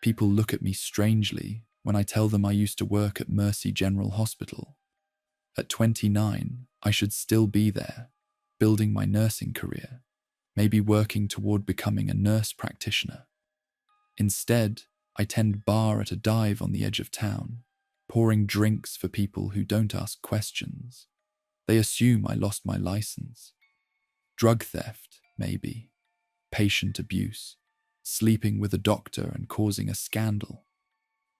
People look at me strangely when I tell them I used to work at Mercy General Hospital. At 29, I should still be there, building my nursing career, maybe working toward becoming a nurse practitioner. Instead, I tend bar at a dive on the edge of town, pouring drinks for people who don't ask questions. They assume I lost my license. Drug theft, maybe. Patient abuse. Sleeping with a doctor and causing a scandal.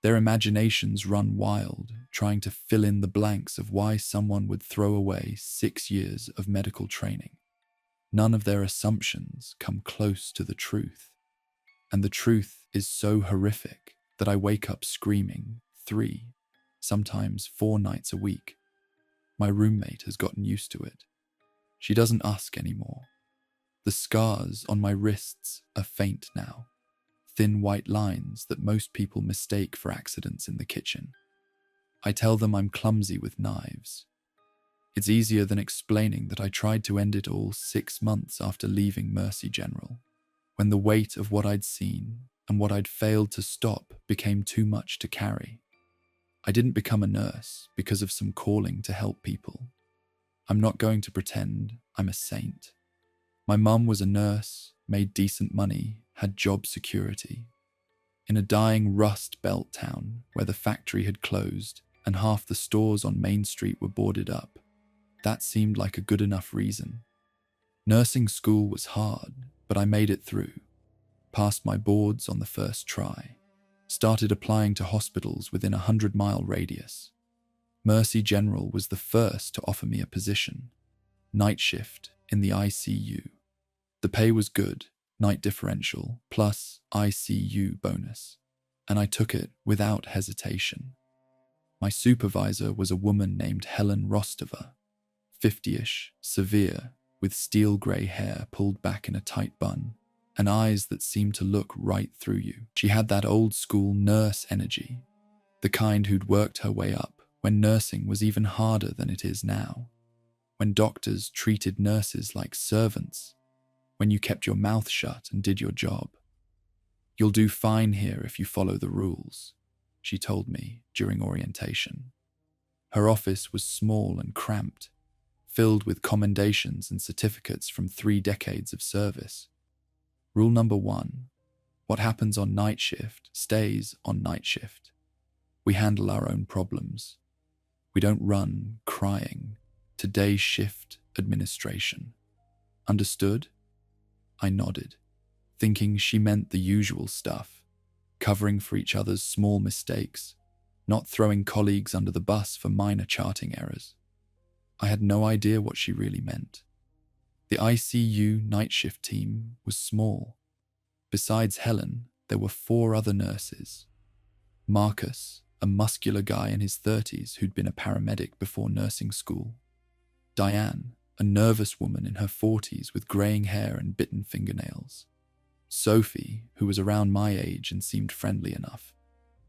Their imaginations run wild, trying to fill in the blanks of why someone would throw away 6 years of medical training. None of their assumptions come close to the truth. And the truth is so horrific that I wake up screaming 3, sometimes 4 nights a week. My roommate has gotten used to it. She doesn't ask anymore. The scars on my wrists are faint now, thin white lines that most people mistake for accidents in the kitchen. I tell them I'm clumsy with knives. It's easier than explaining that I tried to end it all 6 months after leaving Mercy General, when the weight of what I'd seen and what I'd failed to stop became too much to carry. I didn't become a nurse because of some calling to help people. I'm not going to pretend I'm a saint. My mum was a nurse, made decent money, had job security. In a dying Rust Belt town where the factory had closed and half the stores on Main Street were boarded up, that seemed like a good enough reason. Nursing school was hard, but I made it through. Passed my boards on the first try. Started applying to hospitals within a 100-mile radius. Mercy General was the first to offer me a position. Night shift in the ICU. The pay was good, night differential, plus ICU bonus, and I took it without hesitation. My supervisor was a woman named Helen Rostova, 50-ish, severe, with steel grey hair pulled back in a tight bun, and eyes that seemed to look right through you. She had that old-school nurse energy, the kind who'd worked her way up when nursing was even harder than it is now, when doctors treated nurses like servants, when you kept your mouth shut and did your job. "You'll do fine here if you follow the rules," she told me during orientation. Her office was small and cramped, filled with commendations and certificates from 3 decades of service. Rule number 1, what happens on night shift stays on night shift. We handle our own problems. We don't run crying to day shift administration. Understood? I nodded, thinking she meant the usual stuff, covering for each other's small mistakes, not throwing colleagues under the bus for minor charting errors. I had no idea what she really meant. The ICU night shift team was small. Besides Helen, there were 4 other nurses. Marcus, a muscular guy in his 30s who'd been a paramedic before nursing school. Diane, a nervous woman in her 40s with graying hair and bitten fingernails. Sophie, who was around my age and seemed friendly enough.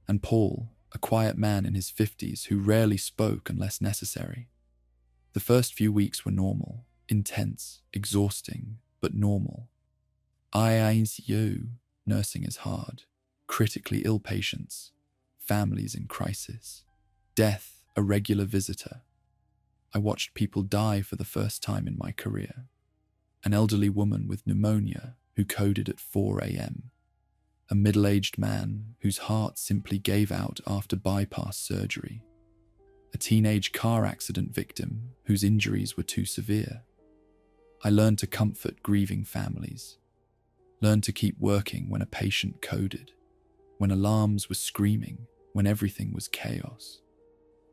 And Paul, a quiet man in his 50s who rarely spoke unless necessary. The first few weeks were normal, intense, exhausting, but normal. ICU, nursing is hard. Critically ill patients, families in crisis, death a regular visitor. I watched people die for the first time in my career. An elderly woman with pneumonia who coded at 4 a.m. A middle-aged man whose heart simply gave out after bypass surgery. A teenage car accident victim whose injuries were too severe. I learned to comfort grieving families. Learned to keep working when a patient coded, when alarms were screaming, when everything was chaos.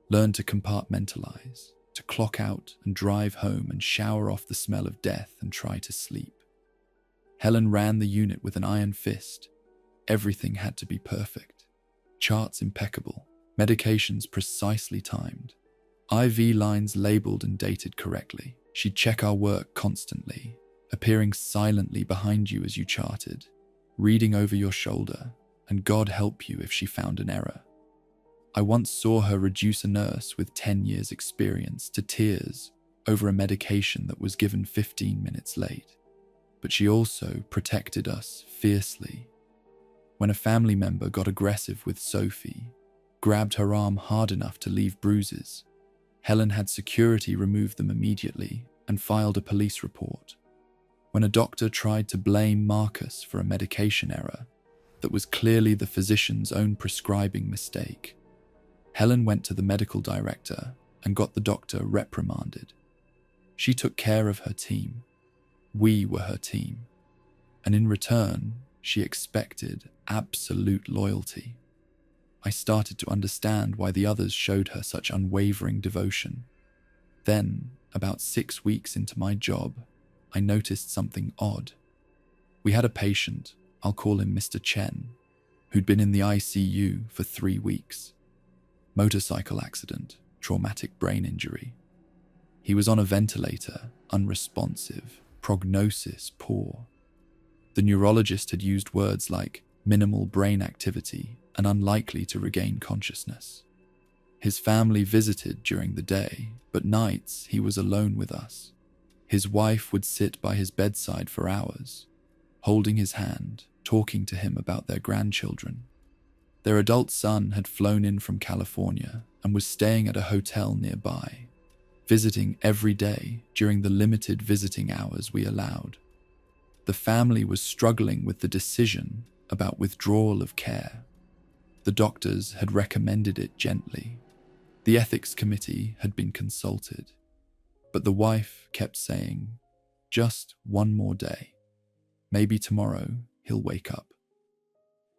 Learned to compartmentalize, to clock out and drive home and shower off the smell of death and try to sleep. Helen ran the unit with an iron fist. Everything had to be perfect. Charts impeccable, medications precisely timed, IV lines labeled and dated correctly. She'd check our work constantly, appearing silently behind you as you charted, reading over your shoulder, and God help you if she found an error. I once saw her reduce a nurse with 10 years experience to tears over a medication that was given 15 minutes late, but she also protected us fiercely. when a family member got aggressive with Sophie, grabbed her arm hard enough to leave bruises, Helen had security remove them immediately and filed a police report. When a doctor tried to blame Marcus for a medication error that was clearly the physician's own prescribing mistake, Helen went to the medical director and got the doctor reprimanded. She took care of her team. We were her team. And in return, she expected absolute loyalty. I started to understand why the others showed her such unwavering devotion. Then, about 6 weeks into my job, I noticed something odd. We had a patient, I'll call him Mr. Chen, who'd been in the ICU for 3 weeks. Motorcycle accident, traumatic brain injury. He was on a ventilator, unresponsive, prognosis poor. The neurologist had used words like minimal brain activity and unlikely to regain consciousness. His family visited during the day, but nights he was alone with us. His wife would sit by his bedside for hours, holding his hand, talking to him about their grandchildren. Their adult son had flown in from California and was staying at a hotel nearby, visiting every day during the limited visiting hours we allowed. The family was struggling with the decision about withdrawal of care. The doctors had recommended it gently. The ethics committee had been consulted. But the wife kept saying, "Just one more day. Maybe tomorrow he'll wake up."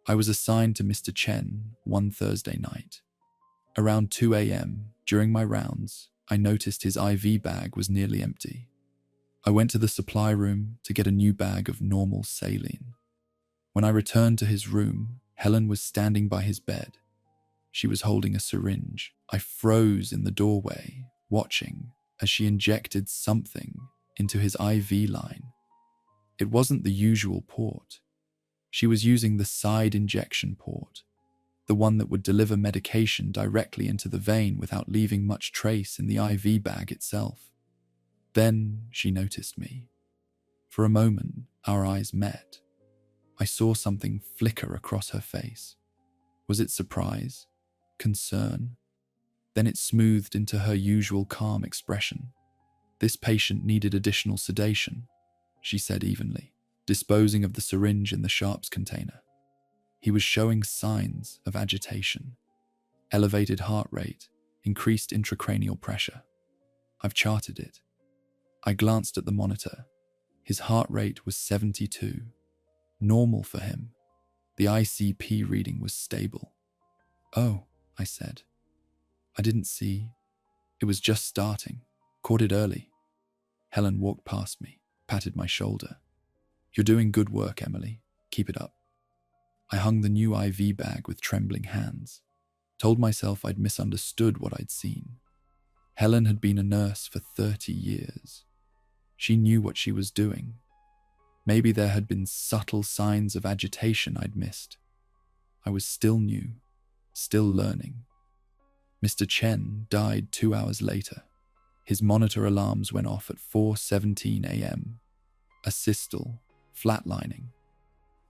I was assigned to Mr. Chen one Thursday night. Around 2 a.m., during my rounds, I noticed his IV bag was nearly empty. I went to the supply room to get a new bag of normal saline. When I returned to his room, Helen was standing by his bed. She was holding a syringe. I froze in the doorway, watching as she injected something into his IV line. It wasn't the usual port. She was using the side injection port, the one that would deliver medication directly into the vein without leaving much trace in the IV bag itself. Then she noticed me. For a moment, our eyes met. I saw something flicker across her face. Was it surprise? Concern? Then it smoothed into her usual calm expression. "This patient needed additional sedation," she said evenly, disposing of the syringe in the sharps container. He was showing signs of agitation. Elevated heart rate, increased intracranial pressure. I've charted it. I glanced at the monitor. His heart rate was 72. Normal for him. The ICP reading was stable. "Oh," I said. "I didn't see. It was just starting. Caught it early." Helen walked past me, patted my shoulder. "You're doing good work, Emily. Keep it up." I hung the new IV bag with trembling hands. Told myself I'd misunderstood what I'd seen. Helen had been a nurse for 30 years. She knew what she was doing. Maybe there had been subtle signs of agitation I'd missed. I was still new, still learning. Mr. Chen died 2 hours later. His monitor alarms went off at 4:17 a.m. Asystole, flatlining.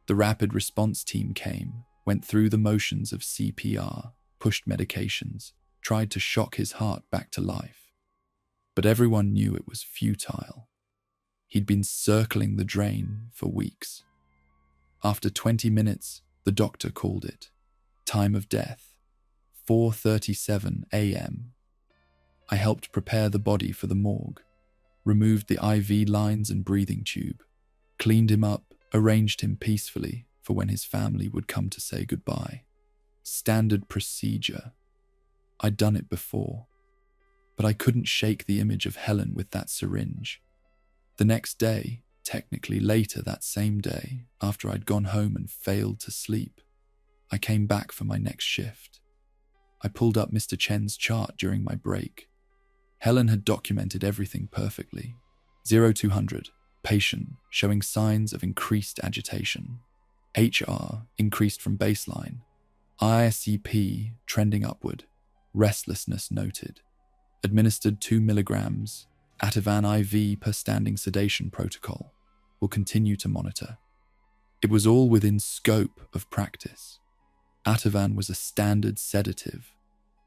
The rapid response team came, went through the motions of CPR, pushed medications, tried to shock his heart back to life. But everyone knew it was futile. He'd been circling the drain for weeks. After 20 minutes, the doctor called it. Time of death, 4:37 a.m. I helped prepare the body for the morgue, removed the IV lines and breathing tube, cleaned him up, arranged him peacefully for when his family would come to say goodbye. Standard procedure. I'd done it before, but I couldn't shake the image of Helen with that syringe. The next day, technically later that same day, after I'd gone home and failed to sleep, I came back for my next shift. I pulled up Mr. Chen's chart during my break. Helen had documented everything perfectly. 0200, patient showing signs of increased agitation. HR increased from baseline. ICP trending upward. Restlessness noted. Administered 2 milligrams Ativan IV per standing sedation protocol. Will continue to monitor. It was all within scope of practice. Ativan was a standard sedative,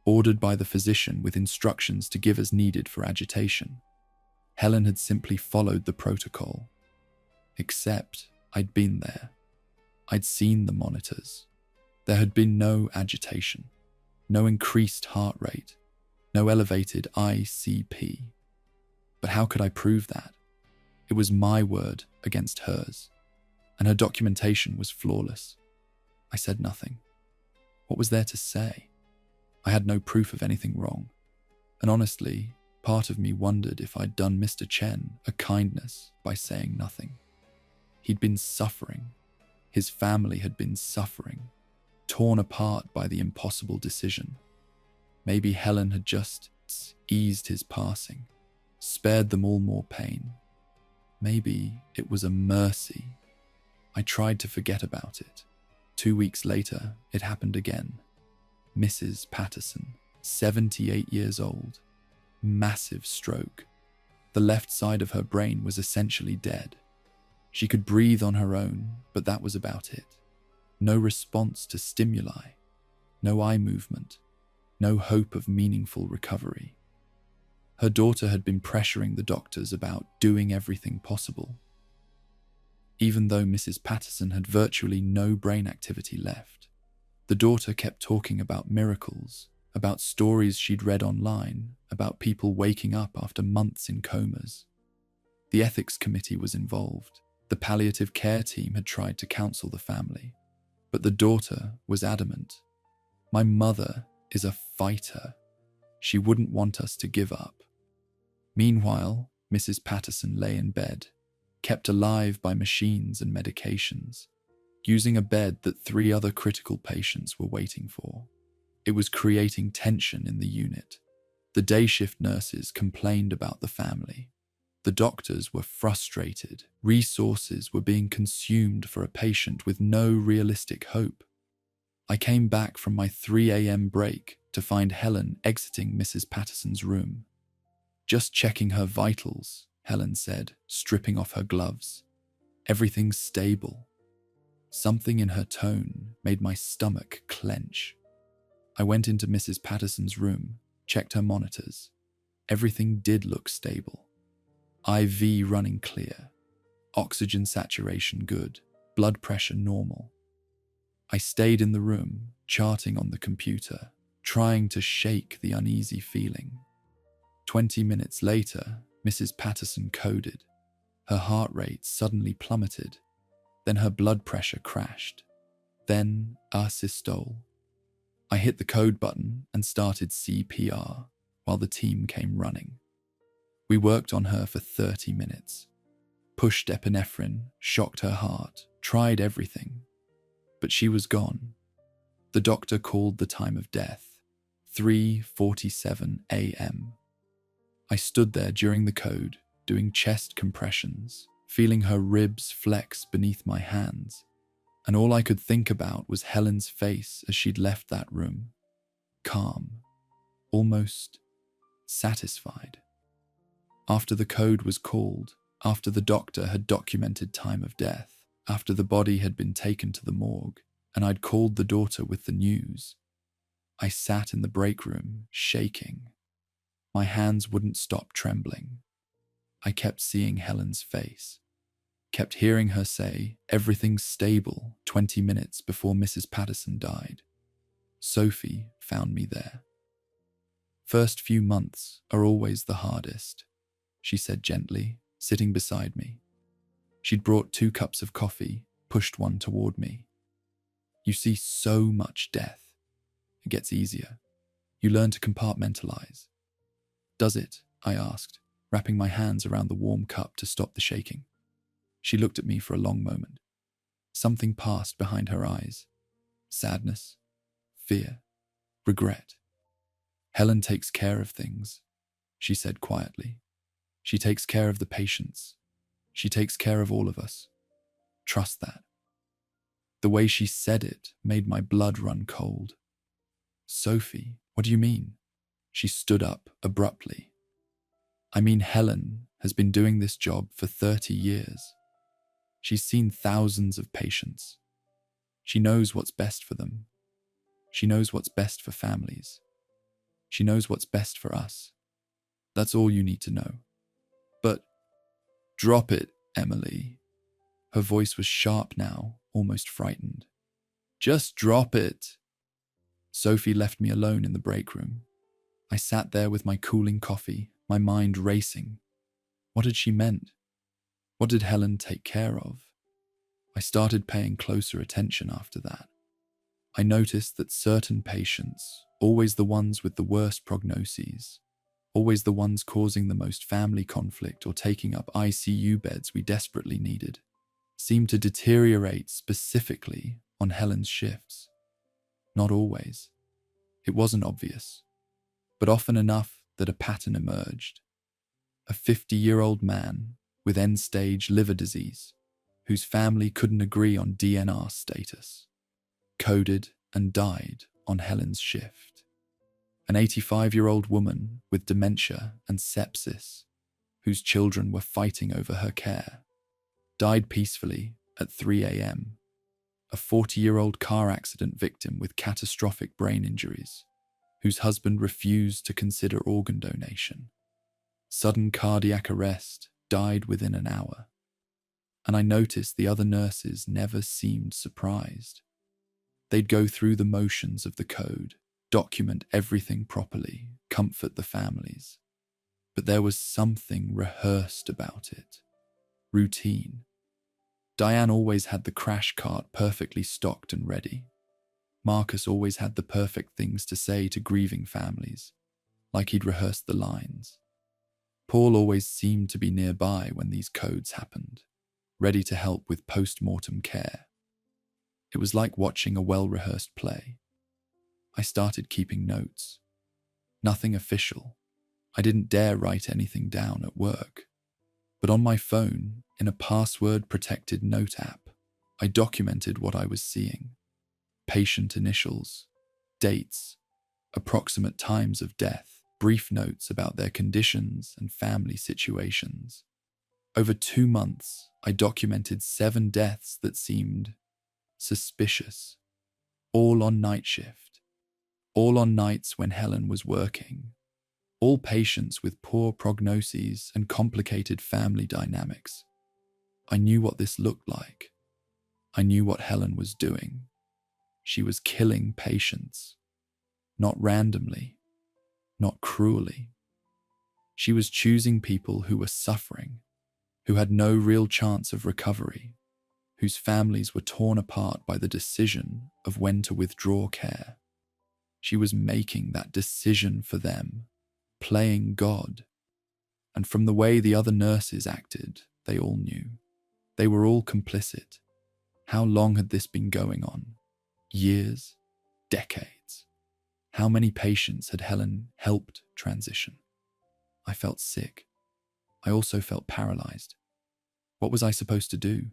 ordered by the physician with instructions to give as needed for agitation. Helen had simply followed the protocol. Except I'd been there. I'd seen the monitors. There had been no agitation, no increased heart rate, no elevated ICP. But how could I prove that? It was my word against hers, and her documentation was flawless. I said nothing. What was there to say? I had no proof of anything wrong, and honestly, part of me wondered if I'd done Mr. Chen a kindness by saying nothing. He'd been suffering. His family had been suffering, torn apart by the impossible decision. Maybe Helen had just eased his passing, spared them all more pain. Maybe it was a mercy. I tried to forget about it. 2 weeks later, it happened again. Mrs. Patterson, 78 years old. Massive stroke. The left side of her brain was essentially dead. She could breathe on her own, but that was about it. No response to stimuli. No eye movement. No hope of meaningful recovery. Her daughter had been pressuring the doctors about doing everything possible. Even though Mrs. Patterson had virtually no brain activity left, the daughter kept talking about miracles, about stories she'd read online, about people waking up after months in comas. The ethics committee was involved. The palliative care team had tried to counsel the family, but the daughter was adamant. My mother is a fighter. She wouldn't want us to give up. Meanwhile, Mrs. Patterson lay in bed, kept alive by machines and medications, using a bed that 3 other critical patients were waiting for. It was creating tension in the unit. The day shift nurses complained about the family. The doctors were frustrated. Resources were being consumed for a patient with no realistic hope. I came back from my 3 a.m. break to find Helen exiting Mrs. Patterson's room. "Just checking her vitals," Helen said, stripping off her gloves. "Everything's stable." Something in her tone made my stomach clench. I went into Mrs. Patterson's room, checked her monitors. Everything did look stable. IV running clear. Oxygen saturation good. Blood pressure normal. I stayed in the room, charting on the computer, trying to shake the uneasy feeling. 20 minutes later, Mrs. Patterson coded. Her heart rate suddenly plummeted. Then her blood pressure crashed. Then asystole. I hit the code button and started CPR while the team came running. We worked on her for 30 minutes. Pushed epinephrine, shocked her heart, tried everything. But she was gone. The doctor called the time of death, 3:47 a.m. I stood there during the code, doing chest compressions, feeling her ribs flex beneath my hands, and all I could think about was Helen's face as she'd left that room. Calm, almost satisfied. After the code was called, after the doctor had documented time of death, after the body had been taken to the morgue, and I'd called the daughter with the news, I sat in the break room, shaking. My hands wouldn't stop trembling. I kept seeing Helen's face, kept hearing her say, "Everything's stable," 20 minutes before Mrs. Patterson died. Sophie found me there. "First few months are always the hardest," she said gently, sitting beside me. She'd brought 2 cups of coffee, pushed one toward me. "You see so much death. It gets easier. You learn to compartmentalize." "Does it?" I asked, wrapping my hands around the warm cup to stop the shaking. She looked at me for a long moment. Something passed behind her eyes. Sadness, fear, regret. "Helen takes care of things," she said quietly. "She takes care of the patients. She takes care of all of us. Trust that." The way she said it made my blood run cold. "Sophie, what do you mean?" She stood up abruptly. "I mean, Helen has been doing this job for 30 years. She's seen thousands of patients. She knows what's best for them. She knows what's best for families. She knows what's best for us. That's all you need to know. But drop it, Emily. Her voice was sharp now, almost frightened. Just drop it. Sophie left me alone in the break room. I sat there with my cooling coffee, my mind racing. What had she meant? What did Helen take care of? I started paying closer attention after that. I noticed that certain patients, always the ones with the worst prognoses, always the ones causing the most family conflict or taking up ICU beds we desperately needed, seemed to deteriorate specifically on Helen's shifts. Not always. It wasn't obvious, but often enough that a pattern emerged. A 50-year-old man with end-stage liver disease, whose family couldn't agree on DNR status, coded and died on Helen's shift. An 85-year-old woman with dementia and sepsis, whose children were fighting over her care, died peacefully at 3 a.m. A 40-year-old car accident victim with catastrophic brain injuries, whose husband refused to consider organ donation. Sudden cardiac arrest, died within an hour. And I noticed the other nurses never seemed surprised. They'd go through the motions of the code, document everything properly, comfort the families. But there was something rehearsed about it. Routine. Diane always had the crash cart perfectly stocked and ready. Marcus always had the perfect things to say to grieving families, like he'd rehearsed the lines. Paul always seemed to be nearby when these codes happened, ready to help with post-mortem care. It was like watching a well-rehearsed play. I started keeping notes. Nothing official. I didn't dare write anything down at work. But on my phone, in a password-protected note app, I documented what I was seeing. Patient initials, dates, approximate times of death, brief notes about their conditions and family situations. Over 2 months, I documented 7 deaths that seemed suspicious, all on night shift, all on nights when Helen was working, all patients with poor prognoses and complicated family dynamics. I knew what this looked like. I knew what Helen was doing. She was killing patients, not randomly, not cruelly. She was choosing people who were suffering, who had no real chance of recovery, whose families were torn apart by the decision of when to withdraw care. She was making that decision for them, playing God. And from the way the other nurses acted, they all knew. They were all complicit. How long had this been going on? Years? Decades? How many patients had Helen helped transition? I felt sick. I also felt paralyzed. What was I supposed to do?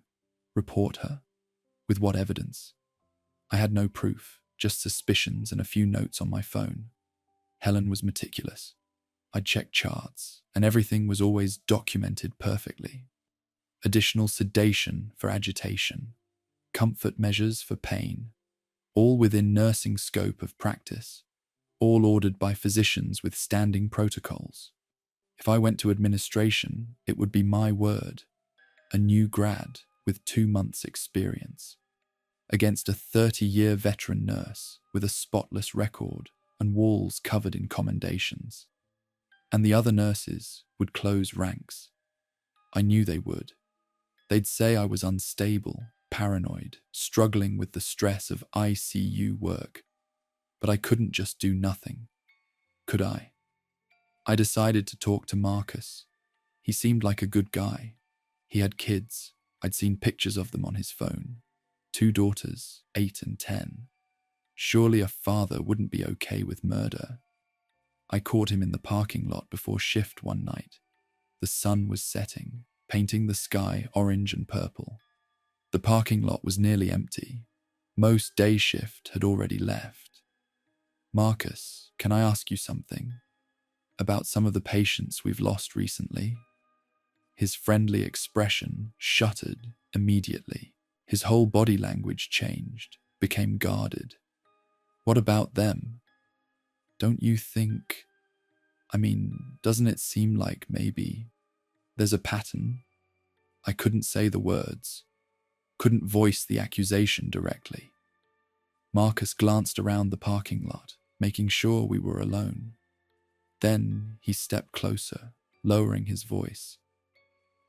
Report her? With what evidence? I had no proof, just suspicions and a few notes on my phone. Helen was meticulous. I'd checked charts, and everything was always documented perfectly. Additional sedation for agitation, comfort measures for pain, all within nursing scope of practice, all ordered by physicians with standing protocols. If I went to administration, it would be my word, a new grad with 2 months' experience, against a 30-year veteran nurse with a spotless record and walls covered in commendations. And the other nurses would close ranks. I knew they would. They'd say I was unstable, paranoid, struggling with the stress of ICU work. But I couldn't just do nothing, could I? I decided to talk to Marcus. He seemed like a good guy. He had kids. I'd seen pictures of them on his phone. 2 daughters, 8 and 10. Surely a father wouldn't be okay with murder. I caught him in the parking lot before shift one night. The sun was setting, painting the sky orange and purple. The parking lot was nearly empty. Most day shift had already left. Marcus, can I ask you something? About some of the patients we've lost recently? His friendly expression shuttered Immediately, his whole body language changed, became guarded. What about them? Don't you think... doesn't it seem like maybe there's a pattern? I couldn't say the words, couldn't voice the accusation directly. Marcus glanced around the parking lot, making sure we were alone. Then he stepped closer, lowering his voice.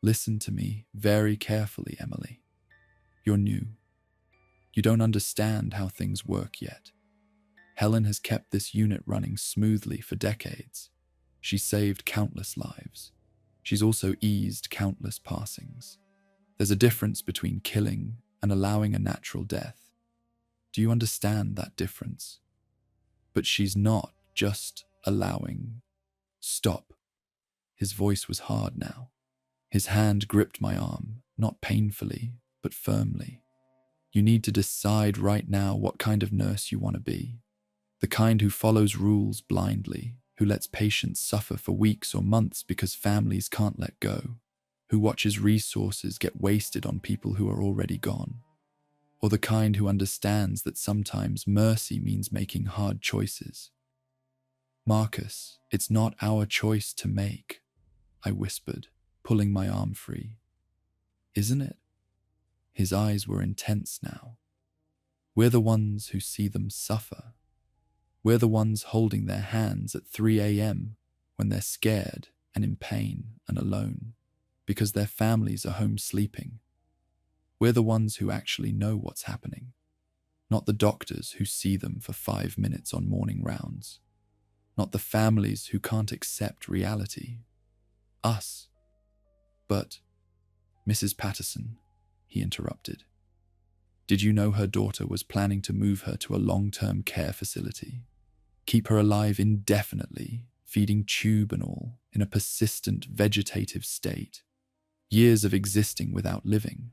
Listen to me very carefully, Emily. You're new. You don't understand how things work yet. Helen has kept this unit running smoothly for decades. She saved countless lives. She's also eased countless passings. There's a difference between killing and allowing a natural death. Do you understand that difference? But she's not just allowing. Stop. His voice was hard now. His hand gripped my arm, not painfully, but firmly. You need to decide right now what kind of nurse you want to be. The kind who follows rules blindly, who lets patients suffer for weeks or months because families can't let go, who watches resources get wasted on people who are already gone, or the kind who understands that sometimes mercy means making hard choices. Marcus, it's not our choice to make, I whispered, pulling my arm free. Isn't it? His eyes were intense now. We're the ones who see them suffer. We're the ones holding their hands at 3 a.m. when they're scared and in pain and alone because their families are home sleeping. We're the ones who actually know what's happening, not the doctors who see them for 5 minutes on morning rounds, not the families who can't accept reality. Us. But, Mrs. Patterson, he interrupted, did you know her daughter was planning to move her to a long-term care facility? Keep her alive indefinitely, feeding tube and all, in a persistent vegetative state. Years of existing without living.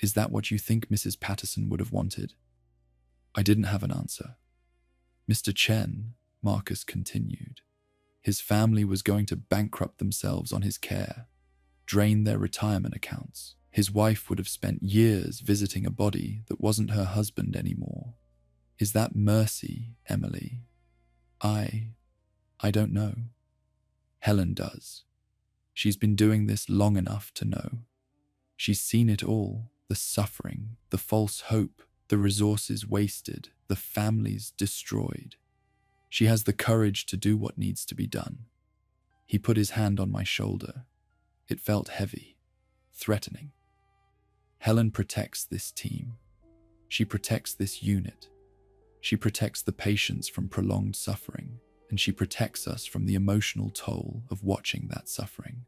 Is that what you think Mrs. Patterson would have wanted? I didn't have an answer. Mr. Chen, Marcus continued. His family was going to bankrupt themselves on his care, drain their retirement accounts. His wife would have spent years visiting a body that wasn't her husband anymore. Is that mercy, Emily? I don't know. Helen does. She's been doing this long enough to know. She's seen it all, the suffering, the false hope, the resources wasted, the families destroyed. She has the courage to do what needs to be done. He put his hand on my shoulder. It felt heavy, threatening. Helen protects this team. She protects this unit. She protects the patients from prolonged suffering, and she protects us from the emotional toll of watching that suffering.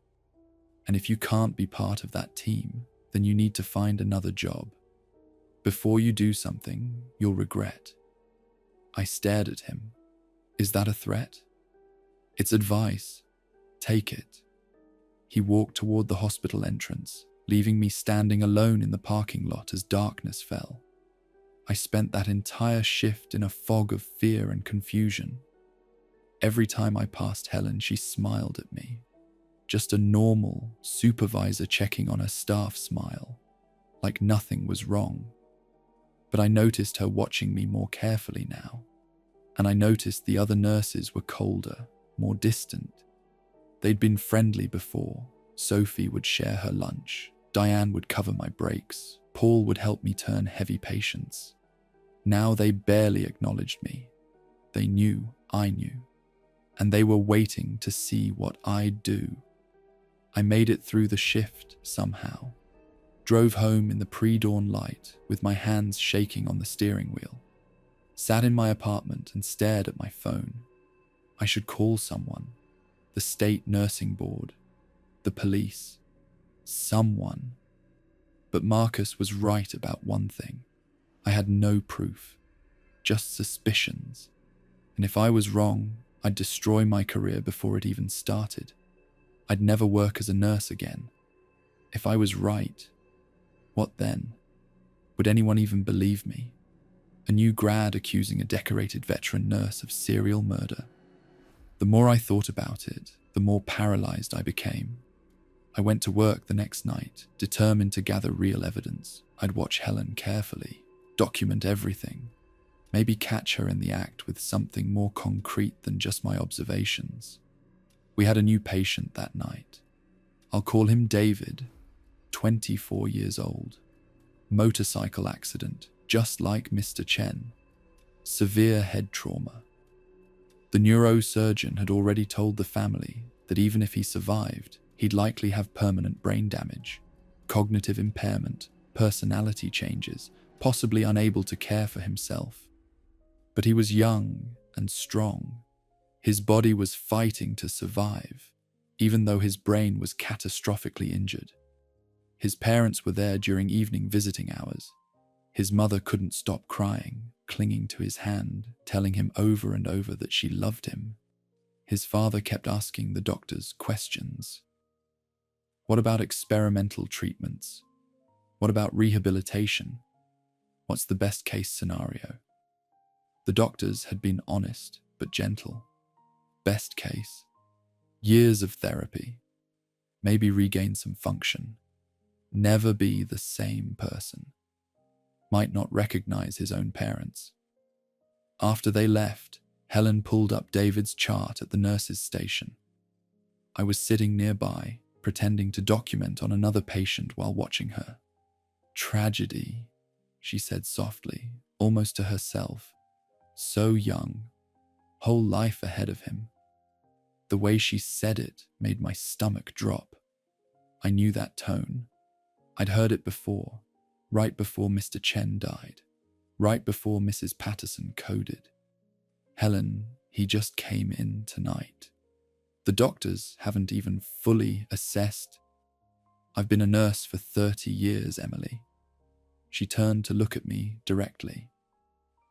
And if you can't be part of that team, then you need to find another job. Before you do something, you'll regret. I stared at him. Is that a threat? It's advice. Take it. He walked toward the hospital entrance, leaving me standing alone in the parking lot as darkness fell. I spent that entire shift in a fog of fear and confusion. Every time I passed Helen, she smiled at me. Just a normal supervisor checking on her staff smile, like nothing was wrong. But I noticed her watching me more carefully now, and I noticed the other nurses were colder, more distant. They'd been friendly before. Sophie would share her lunch, Diane would cover my breaks, Paul would help me turn heavy patients. Now they barely acknowledged me. They knew I knew, and they were waiting to see what I'd do. I made it through the shift somehow, drove home in the pre-dawn light with my hands shaking on the steering wheel, sat in my apartment and stared at my phone. I should call someone, the state nursing board, the police, someone. But Marcus was right about one thing. I had no proof, just suspicions. And if I was wrong, I'd destroy my career before it even started. I'd never work as a nurse again. If I was right, what then? Would anyone even believe me? A new grad accusing a decorated veteran nurse of serial murder. The more I thought about it, the more paralyzed I became. I went to work the next night, determined to gather real evidence. I'd watch Helen carefully, document everything, maybe catch her in the act with something more concrete than just my observations. We had a new patient that night. I'll call him David, 24 years old. Motorcycle accident, just like Mr. Chen. Severe head trauma. The neurosurgeon had already told the family that even if he survived, he'd likely have permanent brain damage, cognitive impairment, personality changes, possibly unable to care for himself. But he was young and strong. His body was fighting to survive, even though his brain was catastrophically injured. His parents were there during evening visiting hours. His mother couldn't stop crying, clinging to his hand, telling him over and over that she loved him. His father kept asking the doctors questions. What about experimental treatments? What about rehabilitation? What's the best case scenario? The doctors had been honest but gentle. Best case, years of therapy, maybe regain some function, never be the same person, might not recognize his own parents. After they left, Helen pulled up David's chart at the nurse's station. I was sitting nearby, pretending to document on another patient while watching her. Tragedy, she said softly, almost to herself. So young, whole life ahead of him. The way she said it made my stomach drop. I knew that tone. I'd heard it before, right before Mr. Chen died, right before Mrs. Patterson coded. Helen, he just came in tonight. The doctors haven't even fully assessed. I've been a nurse for 30 years, Emily. She turned to look at me directly.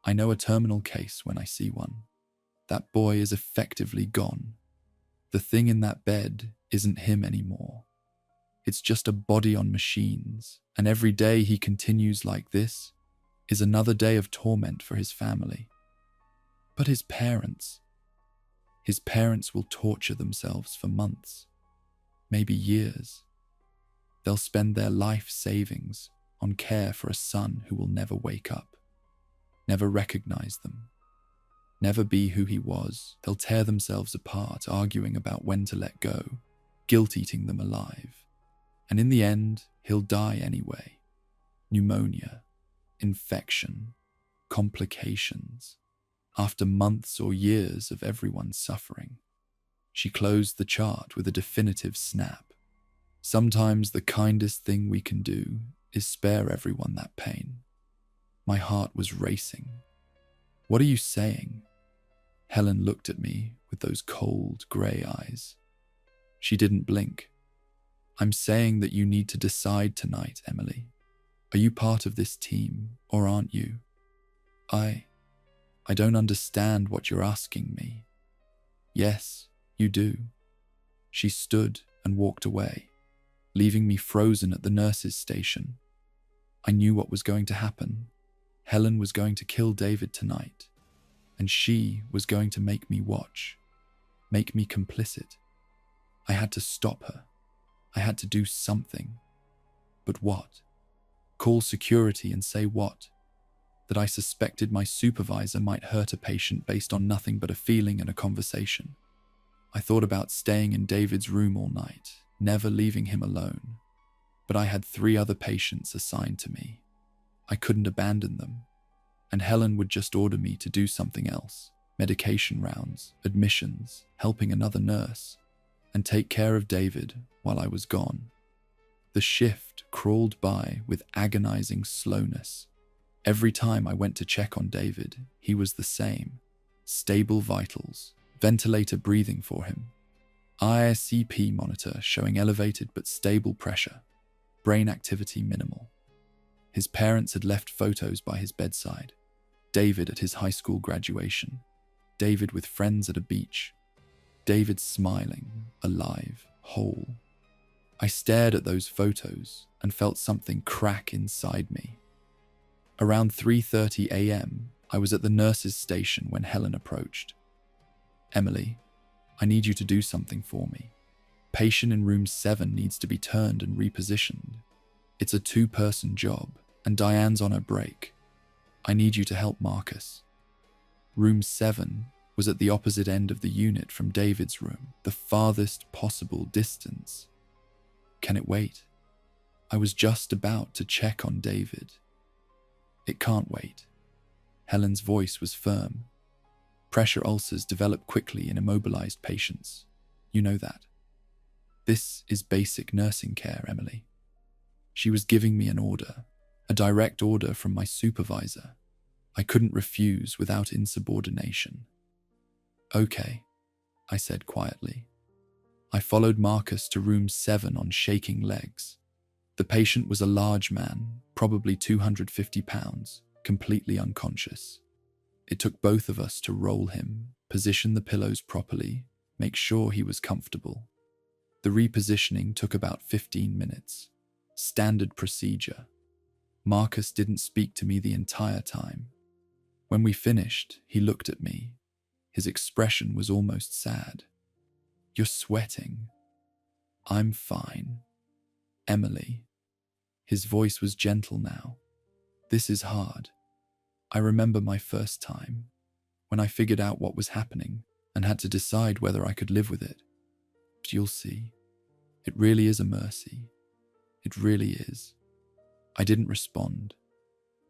I know a terminal case when I see one. That boy is effectively gone. The thing in that bed isn't him anymore. It's just a body on machines, and every day he continues like this is another day of torment for his family. But his parents will torture themselves for months, maybe years. They'll spend their life savings on care for a son who will never wake up, never recognize them, never be who he was. They'll tear themselves apart, arguing about when to let go, guilt-eating them alive. And in the end, he'll die anyway. Pneumonia, infection, complications, after months or years of everyone suffering. She closed the chart with a definitive snap. Sometimes the kindest thing we can do is spare everyone that pain. My heart was racing. What are you saying? Helen looked at me with those cold, grey eyes. She didn't blink. I'm saying that you need to decide tonight, Emily. Are you part of this team, or aren't you? I don't understand what you're asking me. Yes, you do. She stood and walked away, leaving me frozen at the nurse's station. I knew what was going to happen. Helen was going to kill David tonight, and she was going to make me watch, make me complicit. I had to stop her. I had to do something. But what? Call security and say what? That I suspected my supervisor might hurt a patient based on nothing but a feeling and a conversation. I thought about staying in David's room all night, never leaving him alone. But I had 3 other patients assigned to me. I couldn't abandon them. And Helen would just order me to do something else. Medication rounds, admissions, helping another nurse, and take care of David while I was gone. The shift crawled by with agonizing slowness. Every time I went to check on David, he was the same. Stable vitals, ventilator breathing for him, ICP monitor showing elevated but stable pressure, brain activity minimal. His parents had left photos by his bedside. David at his high school graduation, David with friends at a beach, David smiling, alive, whole. I stared at those photos and felt something crack inside me. Around 3:30 a.m., I was at the nurse's station when Helen approached. Emily, I need you to do something for me. Patient in room 7 needs to be turned and repositioned. It's a 2-person job, and Diane's on her break. I need you to help Marcus. Room 7 was at the opposite end of the unit from David's room, the farthest possible distance. Can it wait? I was just about to check on David. It can't wait. Helen's voice was firm. Pressure ulcers develop quickly in immobilized patients. You know that. This is basic nursing care, Emily. She was giving me an order, a direct order from my supervisor. I couldn't refuse without insubordination. Okay, I said quietly. I followed Marcus to room 7 on shaking legs. The patient was a large man, probably 250 pounds, completely unconscious. It took both of us to roll him, position the pillows properly, make sure he was comfortable. The repositioning took about 15 minutes. Standard procedure. Marcus didn't speak to me the entire time. When we finished, he looked at me. His expression was almost sad. You're sweating. I'm fine. Emily. His voice was gentle now. This is hard. I remember my first time, when I figured out what was happening and had to decide whether I could live with it. But you'll see. It really is a mercy. It really is. I didn't respond.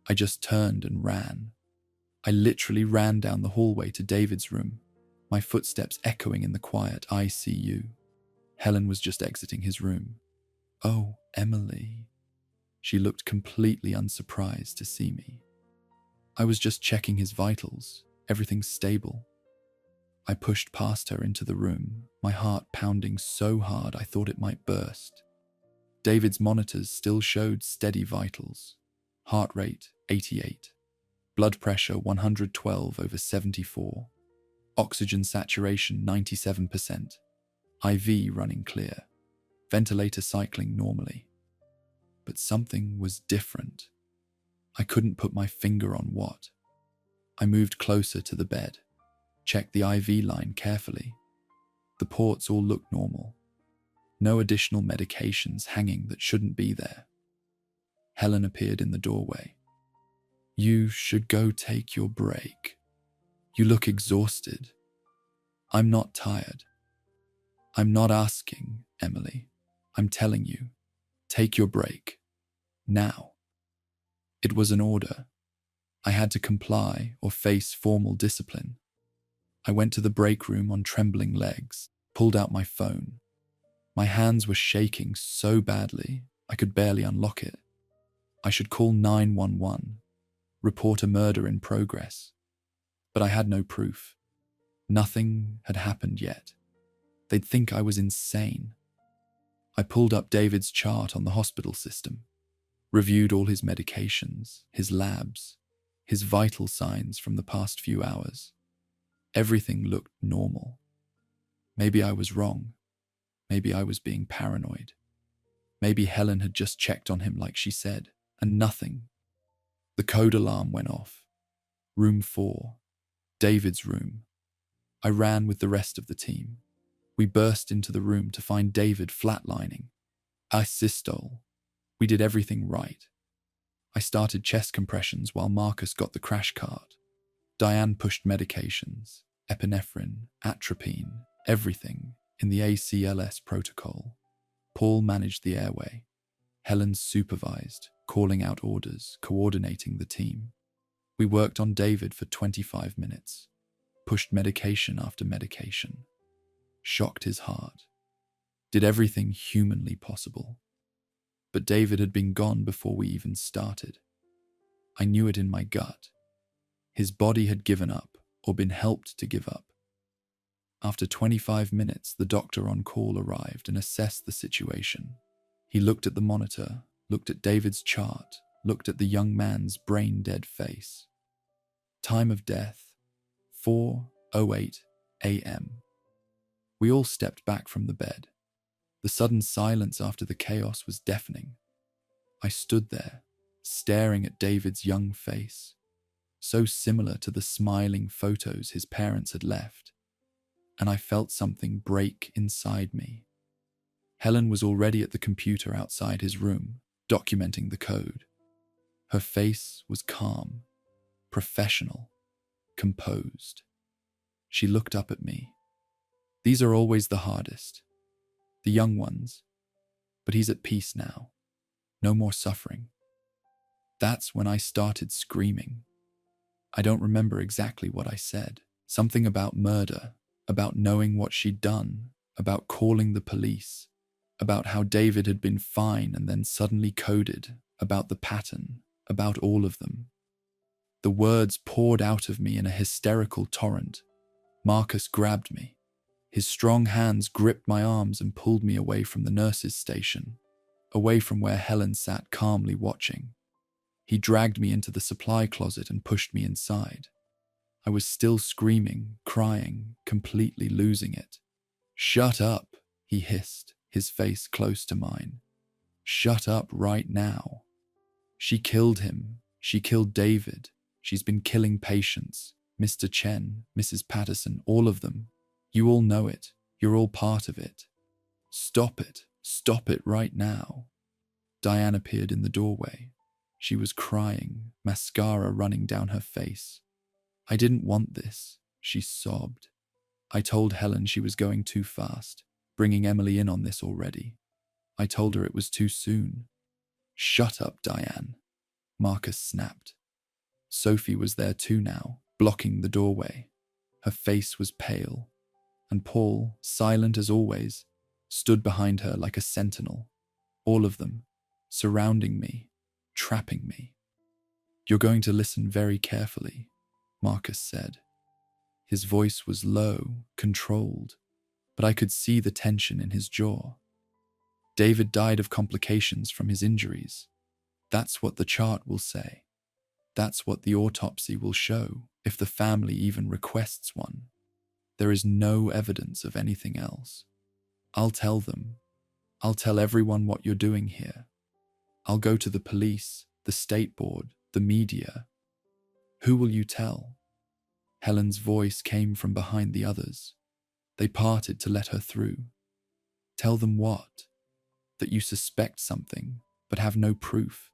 I just turned and ran. I literally ran down the hallway to David's room, my footsteps echoing in the quiet ICU. Helen was just exiting his room. Oh, Emily. She looked completely unsurprised to see me. I was just checking his vitals. Everything's stable. I pushed past her into the room, my heart pounding so hard I thought it might burst. David's monitors still showed steady vitals. Heart rate 88. Blood pressure 112/74. Oxygen saturation 97%. IV running clear. Ventilator cycling normally. But something was different. I couldn't put my finger on what. I moved closer to the bed, checked the IV line carefully. The ports all looked normal. No additional medications hanging that shouldn't be there. Helen appeared in the doorway. You should go take your break. You look exhausted. I'm not tired. I'm not asking, Emily. I'm telling you. Take your break. Now. It was an order. I had to comply or face formal discipline. I went to the break room on trembling legs, pulled out my phone. My hands were shaking so badly, I could barely unlock it. I should call 911, report a murder in progress. But I had no proof. Nothing had happened yet. They'd think I was insane. I pulled up David's chart on the hospital system, reviewed all his medications, his labs, his vital signs from the past few hours. Everything looked normal. Maybe I was wrong. Maybe I was being paranoid. Maybe Helen had just checked on him like she said, and nothing. The code alarm went off. Room 4, David's room. I ran with the rest of the team. We burst into the room to find David flatlining. Asystole. We did everything right. I started chest compressions while Marcus got the crash cart. Diane pushed medications, epinephrine, atropine, everything in the ACLS protocol. Paul managed the airway. Helen supervised, calling out orders, coordinating the team. We worked on David for 25 minutes, pushed medication after medication, shocked his heart, did everything humanly possible. But David had been gone before we even started. I knew it in my gut. His body had given up, or been helped to give up. After 25 minutes, the doctor on call arrived and assessed the situation. He looked at the monitor, looked at David's chart, looked at the young man's brain-dead face. Time of death, 4:08 a.m. We all stepped back from the bed. The sudden silence after the chaos was deafening. I stood there, staring at David's young face, so similar to the smiling photos his parents had left, and I felt something break inside me. Helen was already at the computer outside his room, documenting the code. Her face was calm, professional, composed. She looked up at me. These are always the hardest, the young ones. But he's at peace now. No more suffering. That's when I started screaming. I don't remember exactly what I said. Something about murder, about knowing what she'd done, about calling the police, about how David had been fine and then suddenly coded, about the pattern, about all of them. The words poured out of me in a hysterical torrent. Marcus grabbed me. His strong hands gripped my arms and pulled me away from the nurse's station, away from where Helen sat calmly watching. He dragged me into the supply closet and pushed me inside. I was still screaming, crying, completely losing it. "Shut up," he hissed, his face close to mine. "Shut up right now. She killed him. She killed David. She's been killing patients. Mr. Chen, Mrs. Patterson, all of them. You all know it. You're all part of it. Stop it. Stop it right now." Diane appeared in the doorway. She was crying, mascara running down her face. "I didn't want this," she sobbed. "I told Helen she was going too fast, bringing Emily in on this already. I told her it was too soon." "Shut up, Diane," Marcus snapped. Sophie was there too now, blocking the doorway. Her face was pale, and Paul, silent as always, stood behind her like a sentinel. All of them, surrounding me, trapping me. "You're going to listen very carefully," Marcus said. His voice was low, controlled, but I could see the tension in his jaw. "David died of complications from his injuries. That's what the chart will say. That's what the autopsy will show, if the family even requests one. There is no evidence of anything else. I'll tell them. I'll tell everyone what you're doing here. I'll go to the police, the state board, the media." "Who will you tell?" Helen's voice came from behind the others. They parted to let her through. "Tell them what? That you suspect something, but have no proof.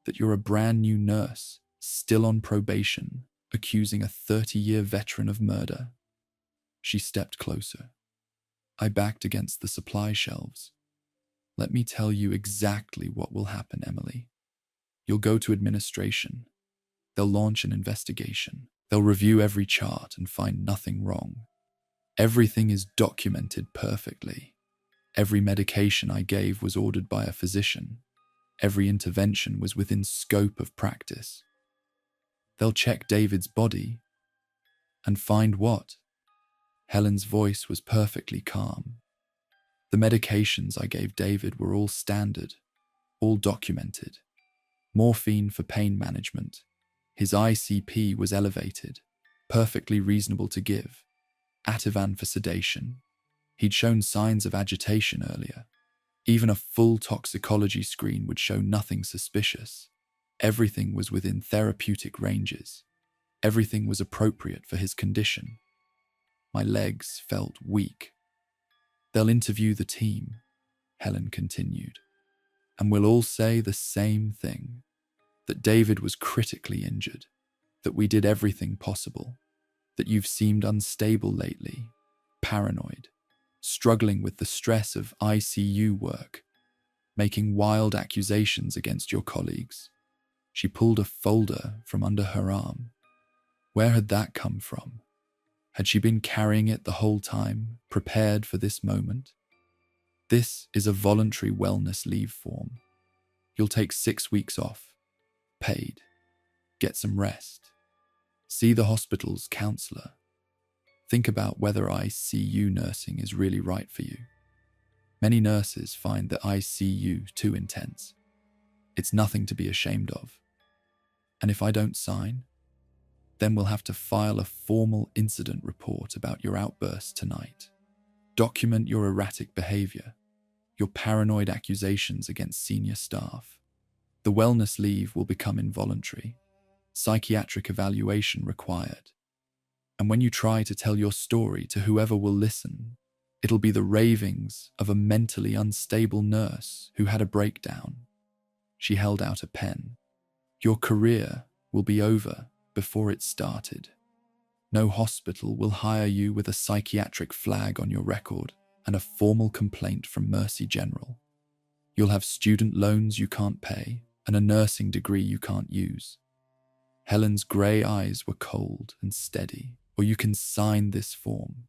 That you're a brand new nurse, still on probation, accusing a 30-year veteran of murder." She stepped closer. I backed against the supply shelves. "Let me tell you exactly what will happen, Emily. You'll go to administration. They'll launch an investigation. They'll review every chart and find nothing wrong. Everything is documented perfectly. Every medication I gave was ordered by a physician. Every intervention was within scope of practice. They'll check David's body and find what?" Helen's voice was perfectly calm. "The medications I gave David were all standard, all documented. Morphine for pain management. His ICP was elevated, perfectly reasonable to give. Ativan for sedation. He'd shown signs of agitation earlier. Even a full toxicology screen would show nothing suspicious. Everything was within therapeutic ranges. Everything was appropriate for his condition." My legs felt weak. "They'll interview the team," Helen continued, "and we'll all say the same thing. That David was critically injured. That we did everything possible. That you've seemed unstable lately, paranoid, struggling with the stress of ICU work, making wild accusations against your colleagues." She pulled a folder from under her arm. Where had that come from? Had she been carrying it the whole time, prepared for this moment? "This is a voluntary wellness leave form. You'll take 6 weeks off, paid. Get some rest. See the hospital's counselor. Think about whether ICU nursing is really right for you. Many nurses find the ICU too intense. It's nothing to be ashamed of. And if I don't sign, then we'll have to file a formal incident report about your outburst tonight. Document your erratic behavior, your paranoid accusations against senior staff. The wellness leave will become involuntary, psychiatric evaluation required. And when you try to tell your story to whoever will listen, It'll be the ravings of a mentally unstable nurse who had a breakdown. She held out a pen. Your career will be over before it started. No hospital will hire you with a psychiatric flag on your record and a formal complaint from Mercy General. You'll have student loans you can't pay and a nursing degree you can't use. Helen's grey eyes were cold and steady. Or you can sign this form.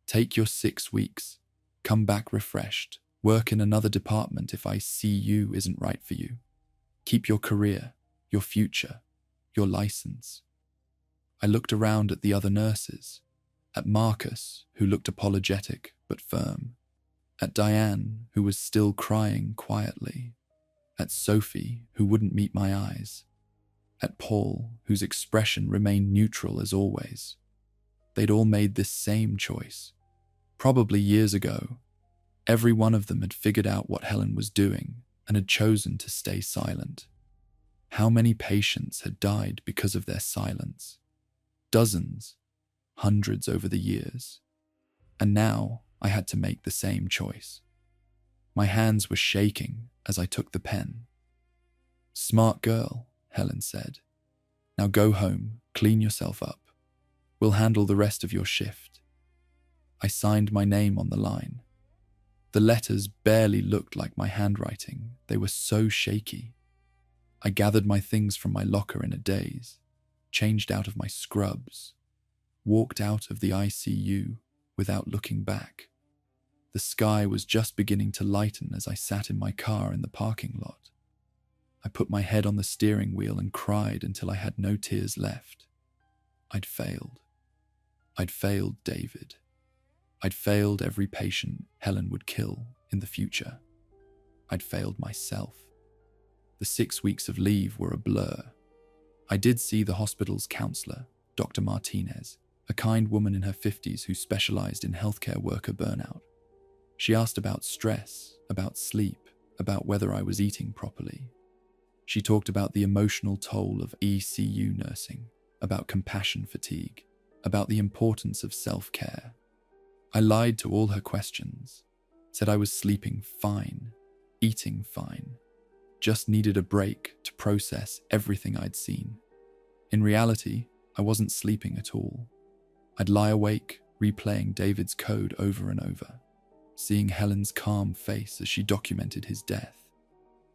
Take your 6 weeks. Come back refreshed. Work in another department if ICU isn't right for you. Keep your career, your future, your license. I looked around at the other nurses. At Marcus, who looked apologetic but firm. At Diane, who was still crying quietly. At Sophie, who wouldn't meet my eyes. At Paul, whose expression remained neutral as always. They'd all made this same choice. Probably years ago, every one of them had figured out what Helen was doing and had chosen to stay silent. How many patients had died because of their silence? Dozens, hundreds over the years. And now I had to make the same choice. My hands were shaking as I took the pen. "Smart girl," Helen said. "Now go home, clean yourself up. We'll handle the rest of your shift." I signed my name on the line. The letters barely looked like my handwriting. They were so shaky. I gathered my things from my locker in a daze, changed out of my scrubs, walked out of the ICU without looking back. The sky was just beginning to lighten as I sat in my car in the parking lot. I put my head on the steering wheel and cried until I had no tears left. I'd failed. I'd failed David. I'd failed every patient Helen would kill in the future. I'd failed myself. The 6 weeks of leave were a blur. I did see the hospital's counselor, Dr. Martinez, a kind woman in her 50s who specialized in healthcare worker burnout. She asked about stress, about sleep, about whether I was eating properly. She talked about the emotional toll of ECU nursing, about compassion fatigue, about the importance of self-care. I lied to all her questions, said I was sleeping fine, eating fine, just needed a break to process everything I'd seen. In reality, I wasn't sleeping at all. I'd lie awake, replaying David's code over and over, seeing Helen's calm face as she documented his death,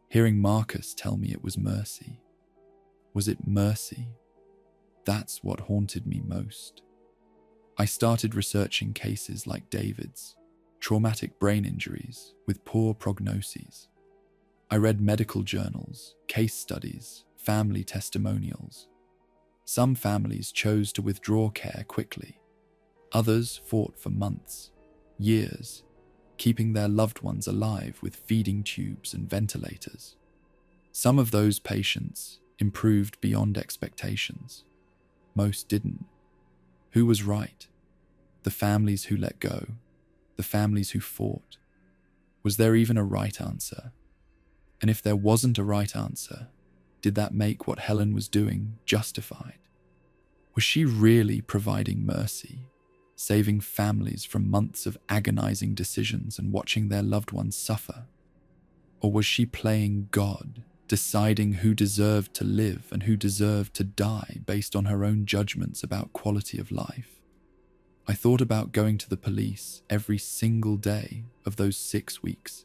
hearing Marcus tell me it was Mercy. Was it Mercy? That's what haunted me most. I started researching cases like David's, traumatic brain injuries with poor prognoses. I read medical journals, case studies, family testimonials. Some families chose to withdraw care quickly. Others fought for months, years, keeping their loved ones alive with feeding tubes and ventilators. Some of those patients improved beyond expectations. Most didn't. Who was right? The families who let go, the families who fought. Was there even a right answer? And if there wasn't a right answer, did that make what Helen was doing justified? Was she really providing mercy, saving families from months of agonizing decisions and watching their loved ones suffer? Or was she playing God, deciding who deserved to live and who deserved to die based on her own judgments about quality of life? I thought about going to the police every single day of those 6 weeks.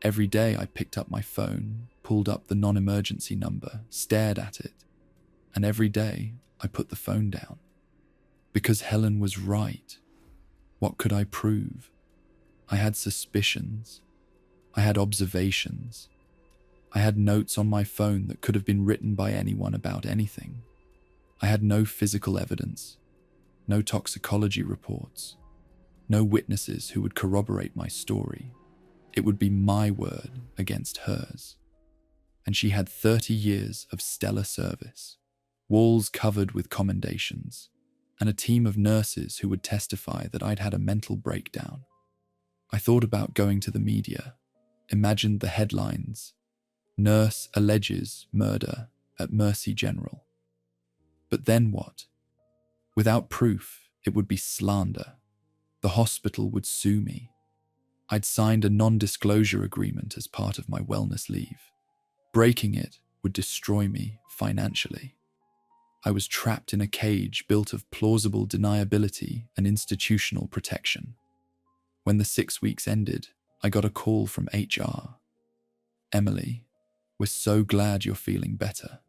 Every day I picked up my phone, pulled up the non-emergency number, stared at it, and every day I put the phone down. Because Helen was right. What could I prove? I had suspicions. I had observations. I had notes on my phone that could have been written by anyone about anything. I had no physical evidence, no toxicology reports, no witnesses who would corroborate my story. It would be my word against hers. And she had 30 years of stellar service, walls covered with commendations, and a team of nurses who would testify that I'd had a mental breakdown. I thought about going to the media, imagined the headlines, "Nurse alleges murder at Mercy General." But then what? Without proof, it would be slander. The The hospital would sue me. I'd signed a non-disclosure agreement as part of my wellness leave. Breaking it would destroy me financially. I was trapped in a cage built of plausible deniability and institutional protection. When the 6 weeks ended, I got a call from HR. "Emily, we're so glad you're feeling better.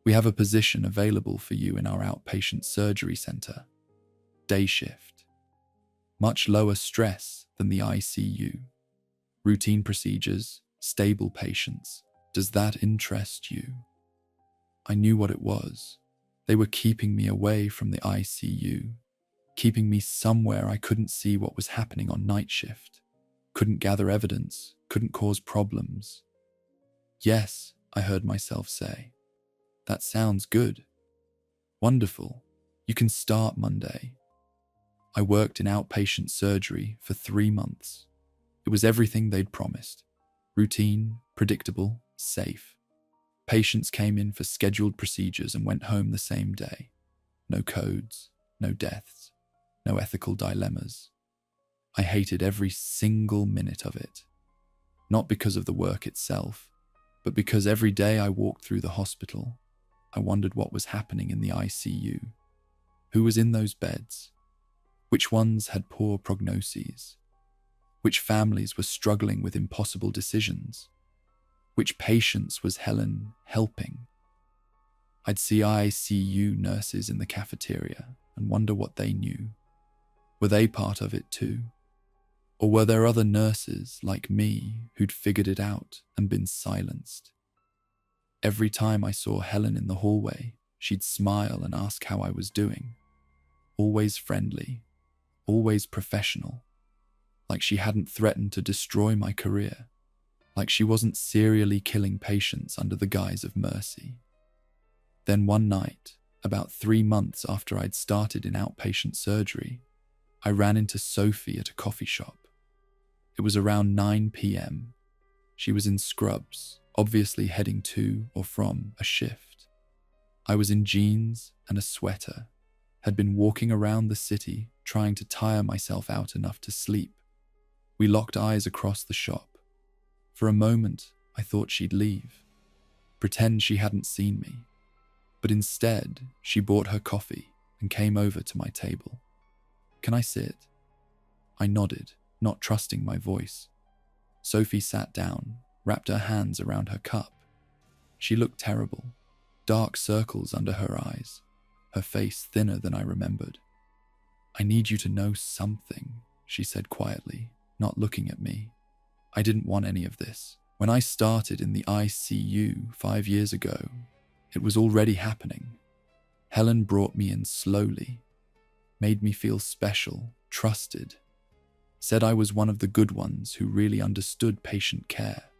We have a position available for you in our outpatient surgery center. Day shift. Much lower stress than the ICU. Routine procedures, stable patients. Does that interest you?" I knew what it was. They were keeping me away from the ICU, keeping me somewhere I couldn't see what was happening on night shift, couldn't gather evidence, couldn't cause problems. "Yes," I heard myself say. "That sounds good. Wonderful. You can start Monday." I worked in outpatient surgery for 3 months. It was everything they'd promised. Routine, predictable, safe. Patients came in for scheduled procedures and went home the same day. No codes, no deaths, no ethical dilemmas. I hated every single minute of it. Not because of the work itself, but because every day I walked through the hospital, I wondered what was happening in the ICU. Who was in those beds? Which ones had poor prognoses? Which families were struggling with impossible decisions? Which patients was Helen helping? I'd see ICU nurses in the cafeteria and wonder what they knew. Were they part of it too? Or were there other nurses like me who'd figured it out and been silenced? Every time I saw Helen in the hallway, she'd smile and ask how I was doing. Always friendly, always professional, like she hadn't threatened to destroy my career, like she wasn't serially killing patients under the guise of mercy. Then one night, about 3 months after I'd started in outpatient surgery, I ran into Sophie at a coffee shop. It was around 9 p.m. She was in scrubs, obviously heading to or from a shift. I was in jeans and a sweater, had been walking around the city trying to tire myself out enough to sleep. We locked eyes across the shop. For a moment, I thought she'd leave, pretend she hadn't seen me. But instead, she bought her coffee and came over to my table. "Can I sit?" I nodded, not trusting my voice. Sophie sat down, wrapped her hands around her cup. She looked terrible, dark circles under her eyes, her face thinner than I remembered. "I need you to know something," she said quietly, not looking at me. "I didn't want any of this. When I started in the ICU 5 years ago, it was already happening. Helen brought me in slowly, made me feel special, trusted, said I was one of the good ones who really understood patient care."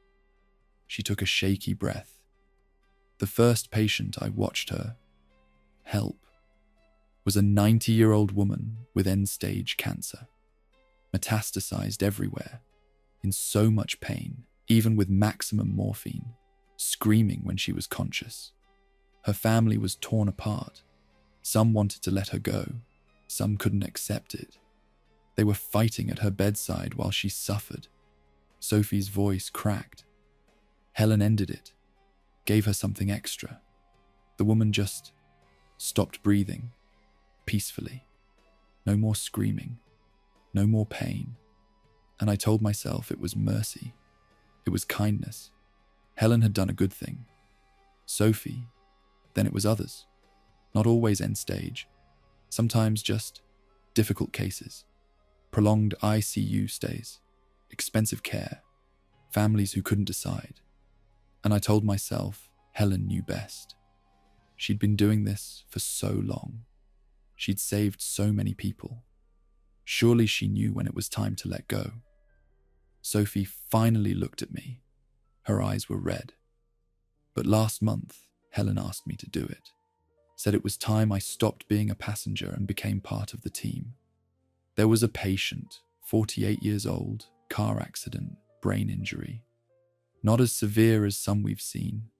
She took a shaky breath. "The first patient I watched her help was a 90-year-old woman with end-stage cancer, metastasized everywhere, in so much pain, even with maximum morphine, screaming when she was conscious. Her family was torn apart. Some wanted to let her go. Some couldn't accept it. They were fighting at her bedside while she suffered." Sophie's voice cracked. "Helen ended it, gave her something extra. The woman just stopped breathing, peacefully. No more screaming, no more pain. And I told myself it was mercy. It was kindness. Helen had done a good thing. Sophie, then it was others. Not always end stage. Sometimes just difficult cases. Prolonged ICU stays. Expensive care. Families who couldn't decide. And I told myself Helen knew best. She'd been doing this for so long. She'd saved so many people. Surely she knew when it was time to let go. Sophie finally looked at me. Her eyes were red. But last month, Helen asked me to do it. Said it was time I stopped being a passenger and became part of the team. There was a patient, 48 years old, car accident, brain injury. Not as severe as some we've seen.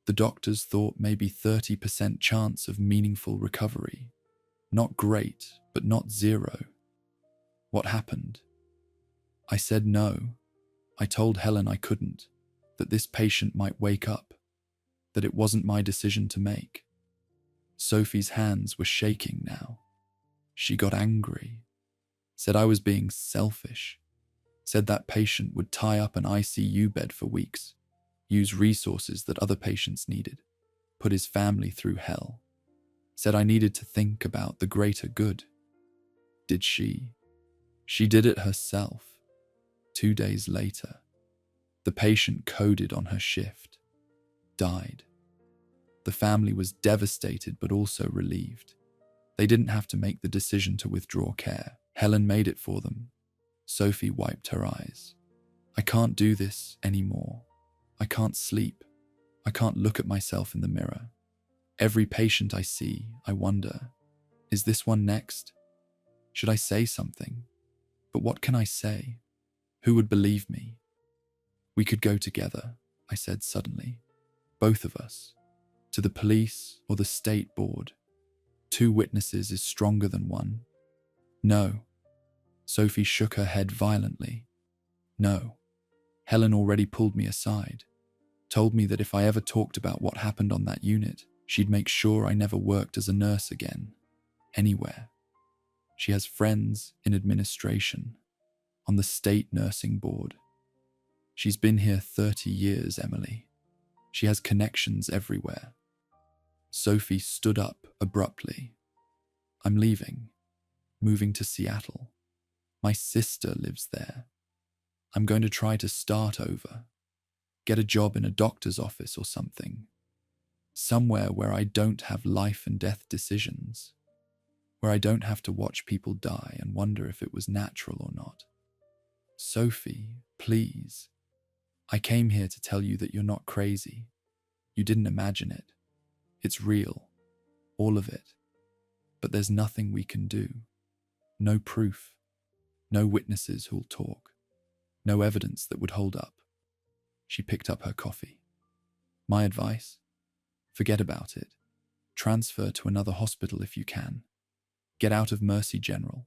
The doctors thought maybe 30% chance of meaningful recovery. Not great, but not zero. What happened? I said no. I told Helen I couldn't, that this patient might wake up, that it wasn't my decision to make. Sophie's hands were shaking now. She got angry, said I was being selfish, said that patient would tie up an ICU bed for weeks, use resources that other patients needed, put his family through hell, said I needed to think about the greater good. Did she? She did it herself. 2 days later, the patient coded on her shift, died. The family was devastated but also relieved. They didn't have to make the decision to withdraw care. Helen made it for them. Sophie wiped her eyes. I can't do this anymore. I can't sleep. I can't look at myself in the mirror. Every patient I see, I wonder, is this one next? Should I say something? But what can I say? Who would believe me? We could go together, I said suddenly. Both of us. To the police or the state board. 2 witnesses is stronger than 1. No. Sophie shook her head violently. No. Helen already pulled me aside, told me that if I ever talked about what happened on that unit, she'd make sure I never worked as a nurse again, anywhere. She has friends in administration, on the state nursing board. She's been here 30 years, Emily. She has connections everywhere. Sophie stood up abruptly. I'm leaving, moving to Seattle. My sister lives there. I'm going to try to start over, get a job in a doctor's office or something. Somewhere where I don't have life and death decisions, where I don't have to watch people die and wonder if it was natural or not. Sophie, please. I came here to tell you that you're not crazy. You didn't imagine it. It's real, all of it. But there's nothing we can do. No proof. No witnesses who'll talk. No evidence that would hold up. She picked up her coffee. My advice? Forget about it. Transfer to another hospital if you can. Get out of Mercy General.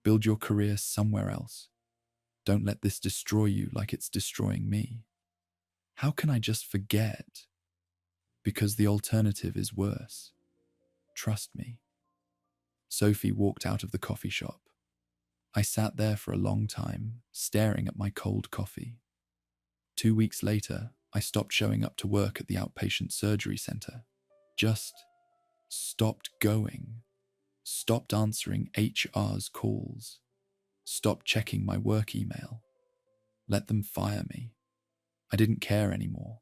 Build your career somewhere else. Don't let this destroy you like it's destroying me. How can I just forget? Because the alternative is worse. Trust me. Sophie walked out of the coffee shop. I sat there for a long time, staring at my cold coffee. 2 weeks later, I stopped showing up to work at the outpatient surgery center. Just stopped going. Stopped answering HR's calls. Stopped checking my work email. Let them fire me. I didn't care anymore.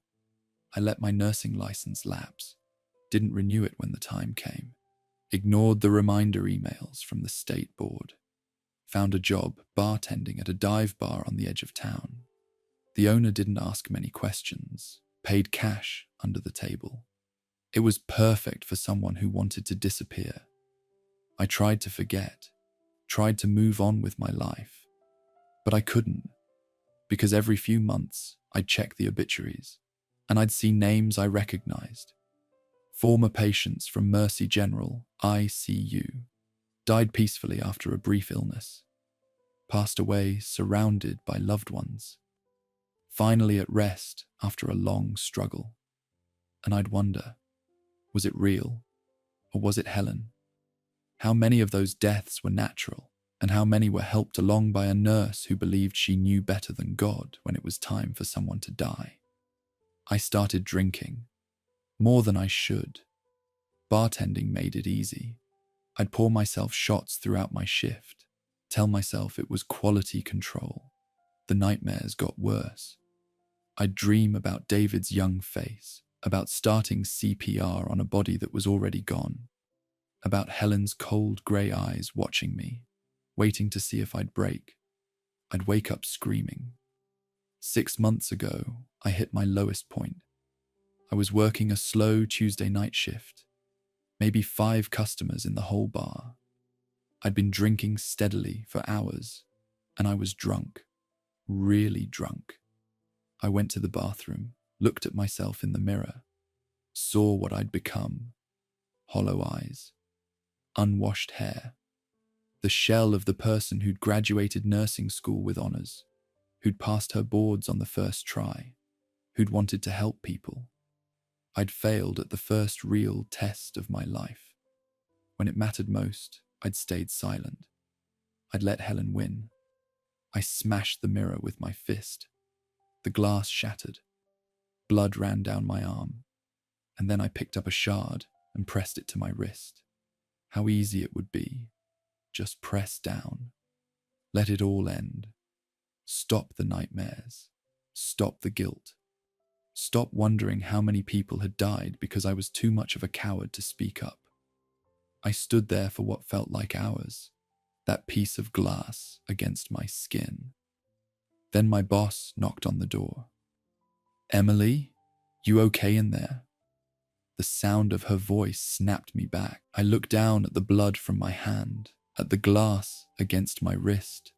I let my nursing license lapse. Didn't renew it when the time came. Ignored the reminder emails from the state board. Found a job bartending at a dive bar on the edge of town. The owner didn't ask many questions. Paid cash under the table. It was perfect for someone who wanted to disappear. I tried to forget. Tried to move on with my life. But I couldn't. Because every few months, I'd check the obituaries. And I'd see names I recognized. Former patients from Mercy General, ICU, died peacefully after a brief illness. Passed away surrounded by loved ones. Finally at rest after a long struggle. And I'd wonder, was it real? Or was it Helen? How many of those deaths were natural? And how many were helped along by a nurse who believed she knew better than God when it was time for someone to die? I started drinking. More than I should. Bartending made it easy. I'd pour myself shots throughout my shift. Tell myself it was quality control. The nightmares got worse. I'd dream about David's young face, about starting CPR on a body that was already gone, about Helen's cold grey eyes watching me, waiting to see if I'd break. I'd wake up screaming. 6 months ago, I hit my lowest point. I was working a slow Tuesday night shift, maybe 5 customers in the whole bar. I'd been drinking steadily for hours, and I was drunk, really drunk. I went to the bathroom, looked at myself in the mirror, saw what I'd become. Hollow eyes, unwashed hair. the shell of the person who'd graduated nursing school with honors, who'd passed her boards on the first try, who'd wanted to help people. I'd failed at the first real test of my life. When it mattered most, I'd stayed silent. I'd let Helen win. I smashed the mirror with my fist. The glass shattered. Blood ran down my arm. And then I picked up a shard and pressed it to my wrist. How easy it would be. Just press down. Let it all end. Stop the nightmares. Stop the guilt. Stop wondering how many people had died because I was too much of a coward to speak up. I stood there for what felt like hours, that piece of glass against my skin. Then my boss knocked on the door. "Emily, you okay in there?" The sound of her voice snapped me back. I looked down at the blood from my hand, at the glass against my wrist,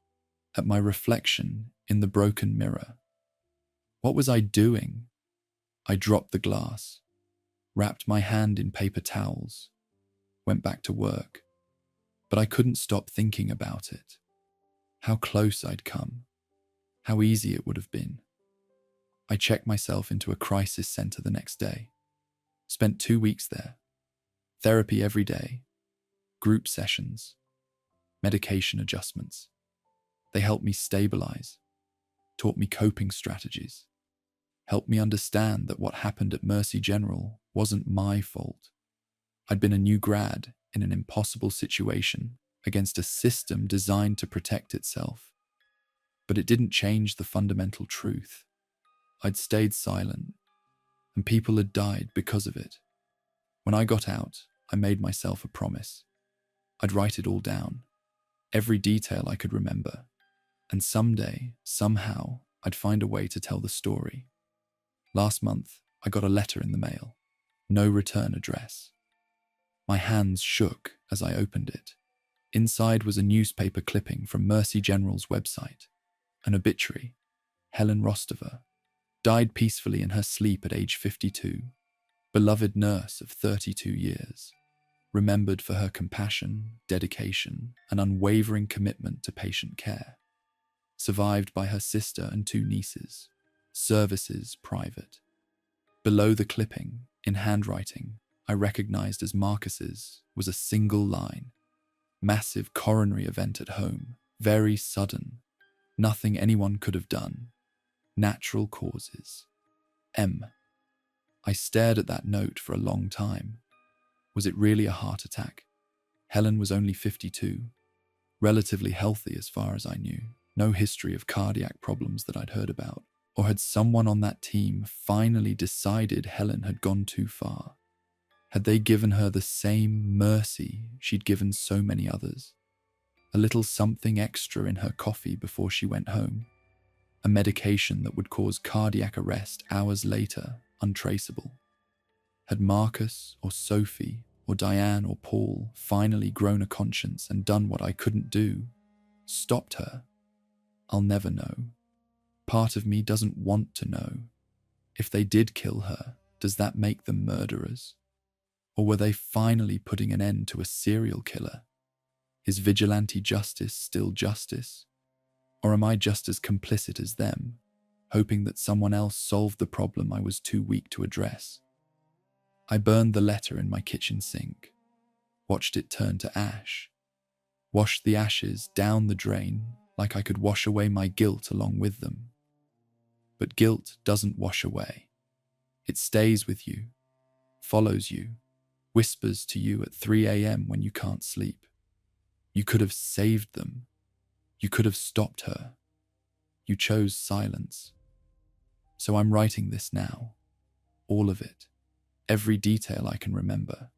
at my reflection in the broken mirror. What was I doing? I dropped the glass, wrapped my hand in paper towels, went back to work. But I couldn't stop thinking about it. How close I'd come. How easy it would have been. I checked myself into a crisis center the next day. Spent 2 weeks there. Therapy every day. Group sessions. Medication adjustments. They helped me stabilize. Taught me coping strategies. Helped me understand that what happened at Mercy General wasn't my fault. I'd been a new grad in an impossible situation against a system designed to protect itself. But it didn't change the fundamental truth. I'd stayed silent, and people had died because of it. When I got out, I made myself a promise. I'd write it all down, every detail I could remember, and someday, somehow, I'd find a way to tell the story. Last month, I got a letter in the mail. No return address. My hands shook as I opened it. Inside was a newspaper clipping from Mercy General's website. An obituary. Helen Rostova. Died peacefully in her sleep at age 52. Beloved nurse of 32 years. Remembered for her compassion, dedication, and unwavering commitment to patient care. Survived by her sister and 2 nieces. Services private. Below the clipping, in handwriting, I recognized as Marcus's, was a single line. Massive coronary event at home. Very sudden. Nothing anyone could have done. Natural causes. M. I stared at that note for a long time. Was it really a heart attack? Helen was only 52. Relatively healthy as far as I knew. No history of cardiac problems that I'd heard about. Or had someone on that team finally decided Helen had gone too far? Had they given her the same mercy she'd given so many others? A little something extra in her coffee before she went home? A medication that would cause cardiac arrest hours later, untraceable? Had Marcus or Sophie or Diane or Paul finally grown a conscience and done what I couldn't do? Stopped her? I'll never know. Part of me doesn't want to know. If they did kill her, does that make them murderers? Or were they finally putting an end to a serial killer? Is vigilante justice still justice? Or am I just as complicit as them, hoping that someone else solved the problem I was too weak to address? I burned the letter in my kitchen sink, watched it turn to ash, washed the ashes down the drain like I could wash away my guilt along with them. But guilt doesn't wash away. It stays with you, follows you, whispers to you at 3 a.m. when you can't sleep. You could have saved them. You could have stopped her. You chose silence. So I'm writing this now. All of it. Every detail I can remember.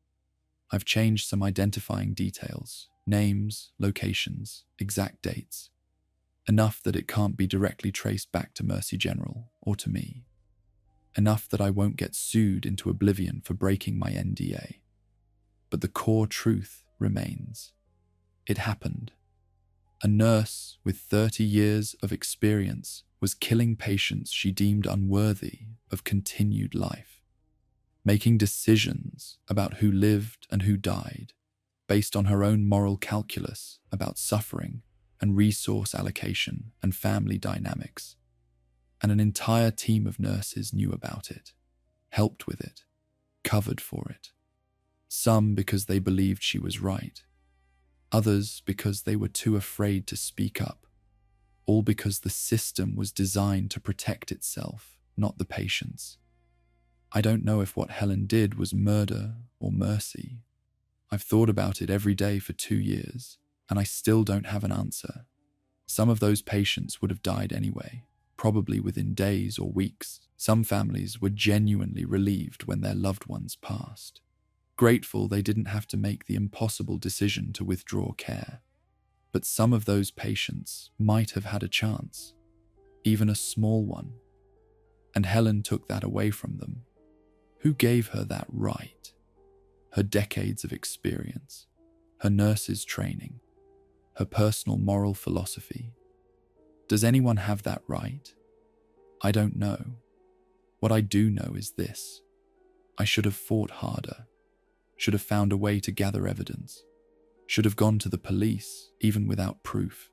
I've changed some identifying details, names, locations, exact dates. Enough that it can't be directly traced back to Mercy General or to me. Enough that I won't get sued into oblivion for breaking my NDA. But the core truth remains. It happened. A nurse with 30 years of experience was killing patients she deemed unworthy of continued life, making decisions about who lived and who died based on her own moral calculus about suffering and resource allocation and family dynamics. And an entire team of nurses knew about it, helped with it, covered for it. Some because they believed she was right, others because they were too afraid to speak up, all because the system was designed to protect itself, not the patients. I don't know if what Helen did was murder or mercy. I've thought about it every day for 2 years, and I still don't have an answer. Some of those patients would have died anyway, probably within days or weeks. Some families were genuinely relieved when their loved ones passed, grateful they didn't have to make the impossible decision to withdraw care. But some of those patients might have had a chance, even a small one, and Helen took that away from them. Who gave her that right? Her decades of experience, her nurse's training, her personal moral philosophy. Does anyone have that right? I don't know. What I do know is this: I should have fought harder, should have found a way to gather evidence, should have gone to the police even without proof,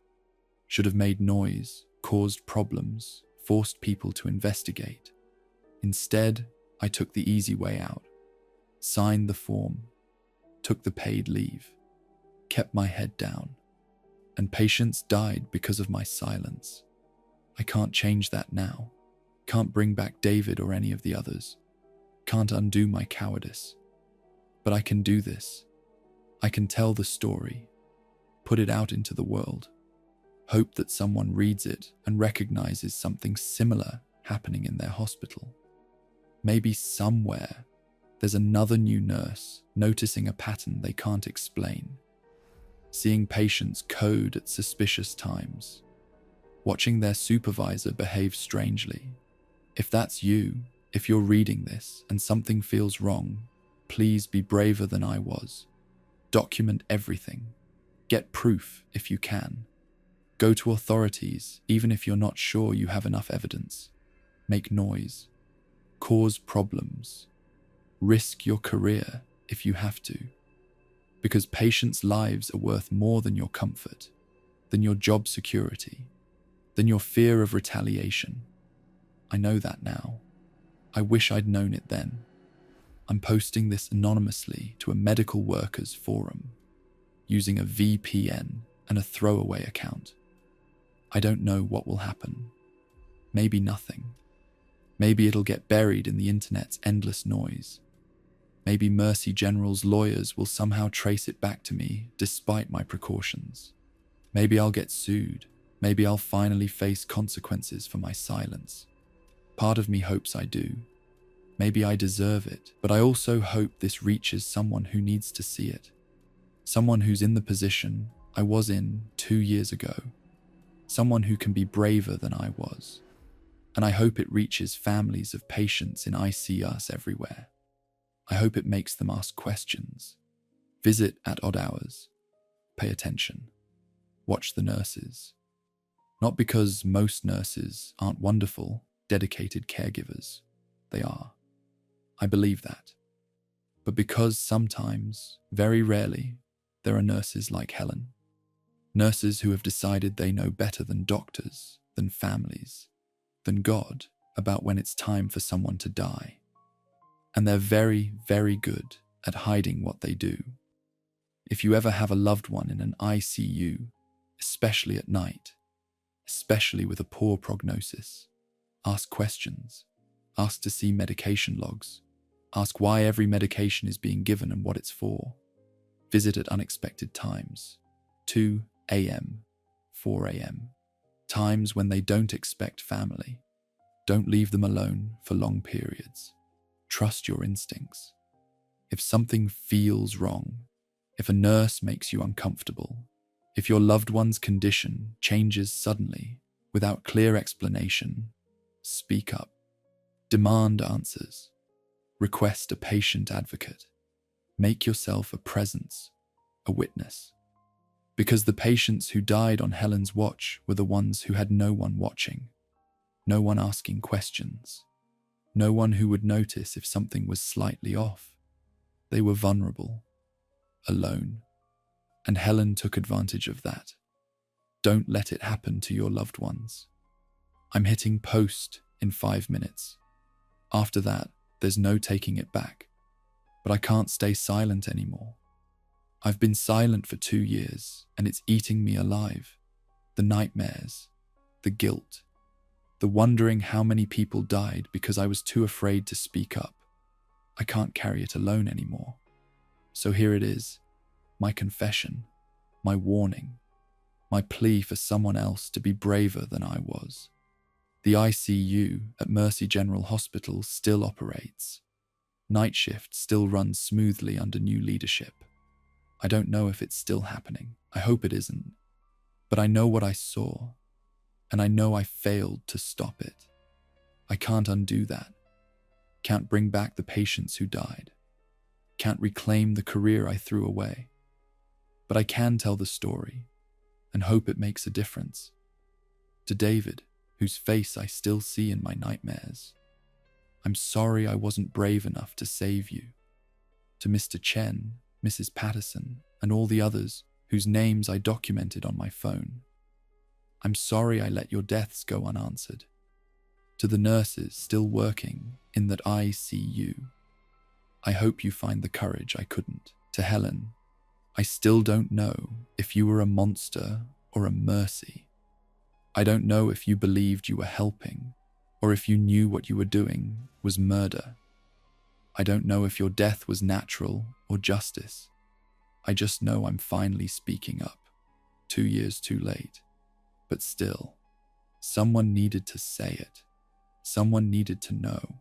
should have made noise, caused problems, forced people to investigate. Instead, I took the easy way out, signed the form, took the paid leave, kept my head down, and patients died because of my silence. I can't change that now. Can't bring back David or any of the others. Can't undo my cowardice. But I can do this. I can tell the story, put it out into the world, hope that someone reads it and recognizes something similar happening in their hospital. Maybe somewhere there's another new nurse noticing a pattern they can't explain, seeing patients code at suspicious times, watching their supervisor behave strangely. If that's you, if you're reading this and something feels wrong, please be braver than I was. Document everything. Get proof if you can. Go to authorities even if you're not sure you have enough evidence. Make noise. Cause problems. Risk your career if you have to. Because patients' lives are worth more than your comfort, than your job security, than your fear of retaliation. I know that now. I wish I'd known it then. I'm posting this anonymously to a medical workers forum, using a VPN and a throwaway account. I don't know what will happen. Maybe nothing. Maybe it'll get buried in the internet's endless noise. Maybe Mercy General's lawyers will somehow trace it back to me despite my precautions. Maybe I'll get sued. Maybe I'll finally face consequences for my silence. Part of me hopes I do. Maybe I deserve it, but I also hope this reaches someone who needs to see it. Someone who's in the position I was in 2 years ago. Someone who can be braver than I was. And I hope it reaches families of patients in ICUs everywhere. I hope it makes them ask questions. Visit at odd hours. Pay attention. Watch the nurses. Not because most nurses aren't wonderful, dedicated caregivers. They are. I believe that. But because sometimes, very rarely, there are nurses like Helen. Nurses who have decided they know better than doctors, than families, than God about when it's time for someone to die. And they're very, very good at hiding what they do. If you ever have a loved one in an ICU, especially at night, especially with a poor prognosis, ask questions. Ask to see medication logs. Ask why every medication is being given and what it's for. Visit at unexpected times. 2 a.m., 4 a.m. Times when they don't expect family. Don't leave them alone for long periods. Trust your instincts. If something feels wrong, if a nurse makes you uncomfortable, if your loved one's condition changes suddenly without clear explanation, speak up. Demand answers. Request a patient advocate. Make yourself a presence, a witness. Because the patients who died on Helen's watch were the ones who had no one watching, no one asking questions, no one who would notice if something was slightly off. They were vulnerable, alone. And Helen took advantage of that. Don't let it happen to your loved ones. I'm hitting post in 5 minutes. After that, there's no taking it back. But I can't stay silent anymore. I've been silent for 2 years, and it's eating me alive. The nightmares, the guilt, the wondering how many people died because I was too afraid to speak up. I can't carry it alone anymore. So here it is, my confession, my warning, my plea for someone else to be braver than I was. The ICU at Mercy General Hospital still operates. Night shift still runs smoothly under new leadership. I don't know if it's still happening. I hope it isn't. But I know what I saw, and I know I failed to stop it. I can't undo that. Can't bring back the patients who died. Can't reclaim the career I threw away. But I can tell the story, and hope it makes a difference. To David, whose face I still see in my nightmares, I'm sorry I wasn't brave enough to save you. To Mr. Chen, Mrs. Patterson, and all the others whose names I documented on my phone, I'm sorry I let your deaths go unanswered. To the nurses still working in that ICU, I hope you find the courage I couldn't. To Helen, I still don't know if you were a monster or a mercy. I don't know if you believed you were helping, or if you knew what you were doing was murder. I don't know if your death was natural or justice. I just know I'm finally speaking up, 2 years too late. But still, someone needed to say it. Someone needed to know.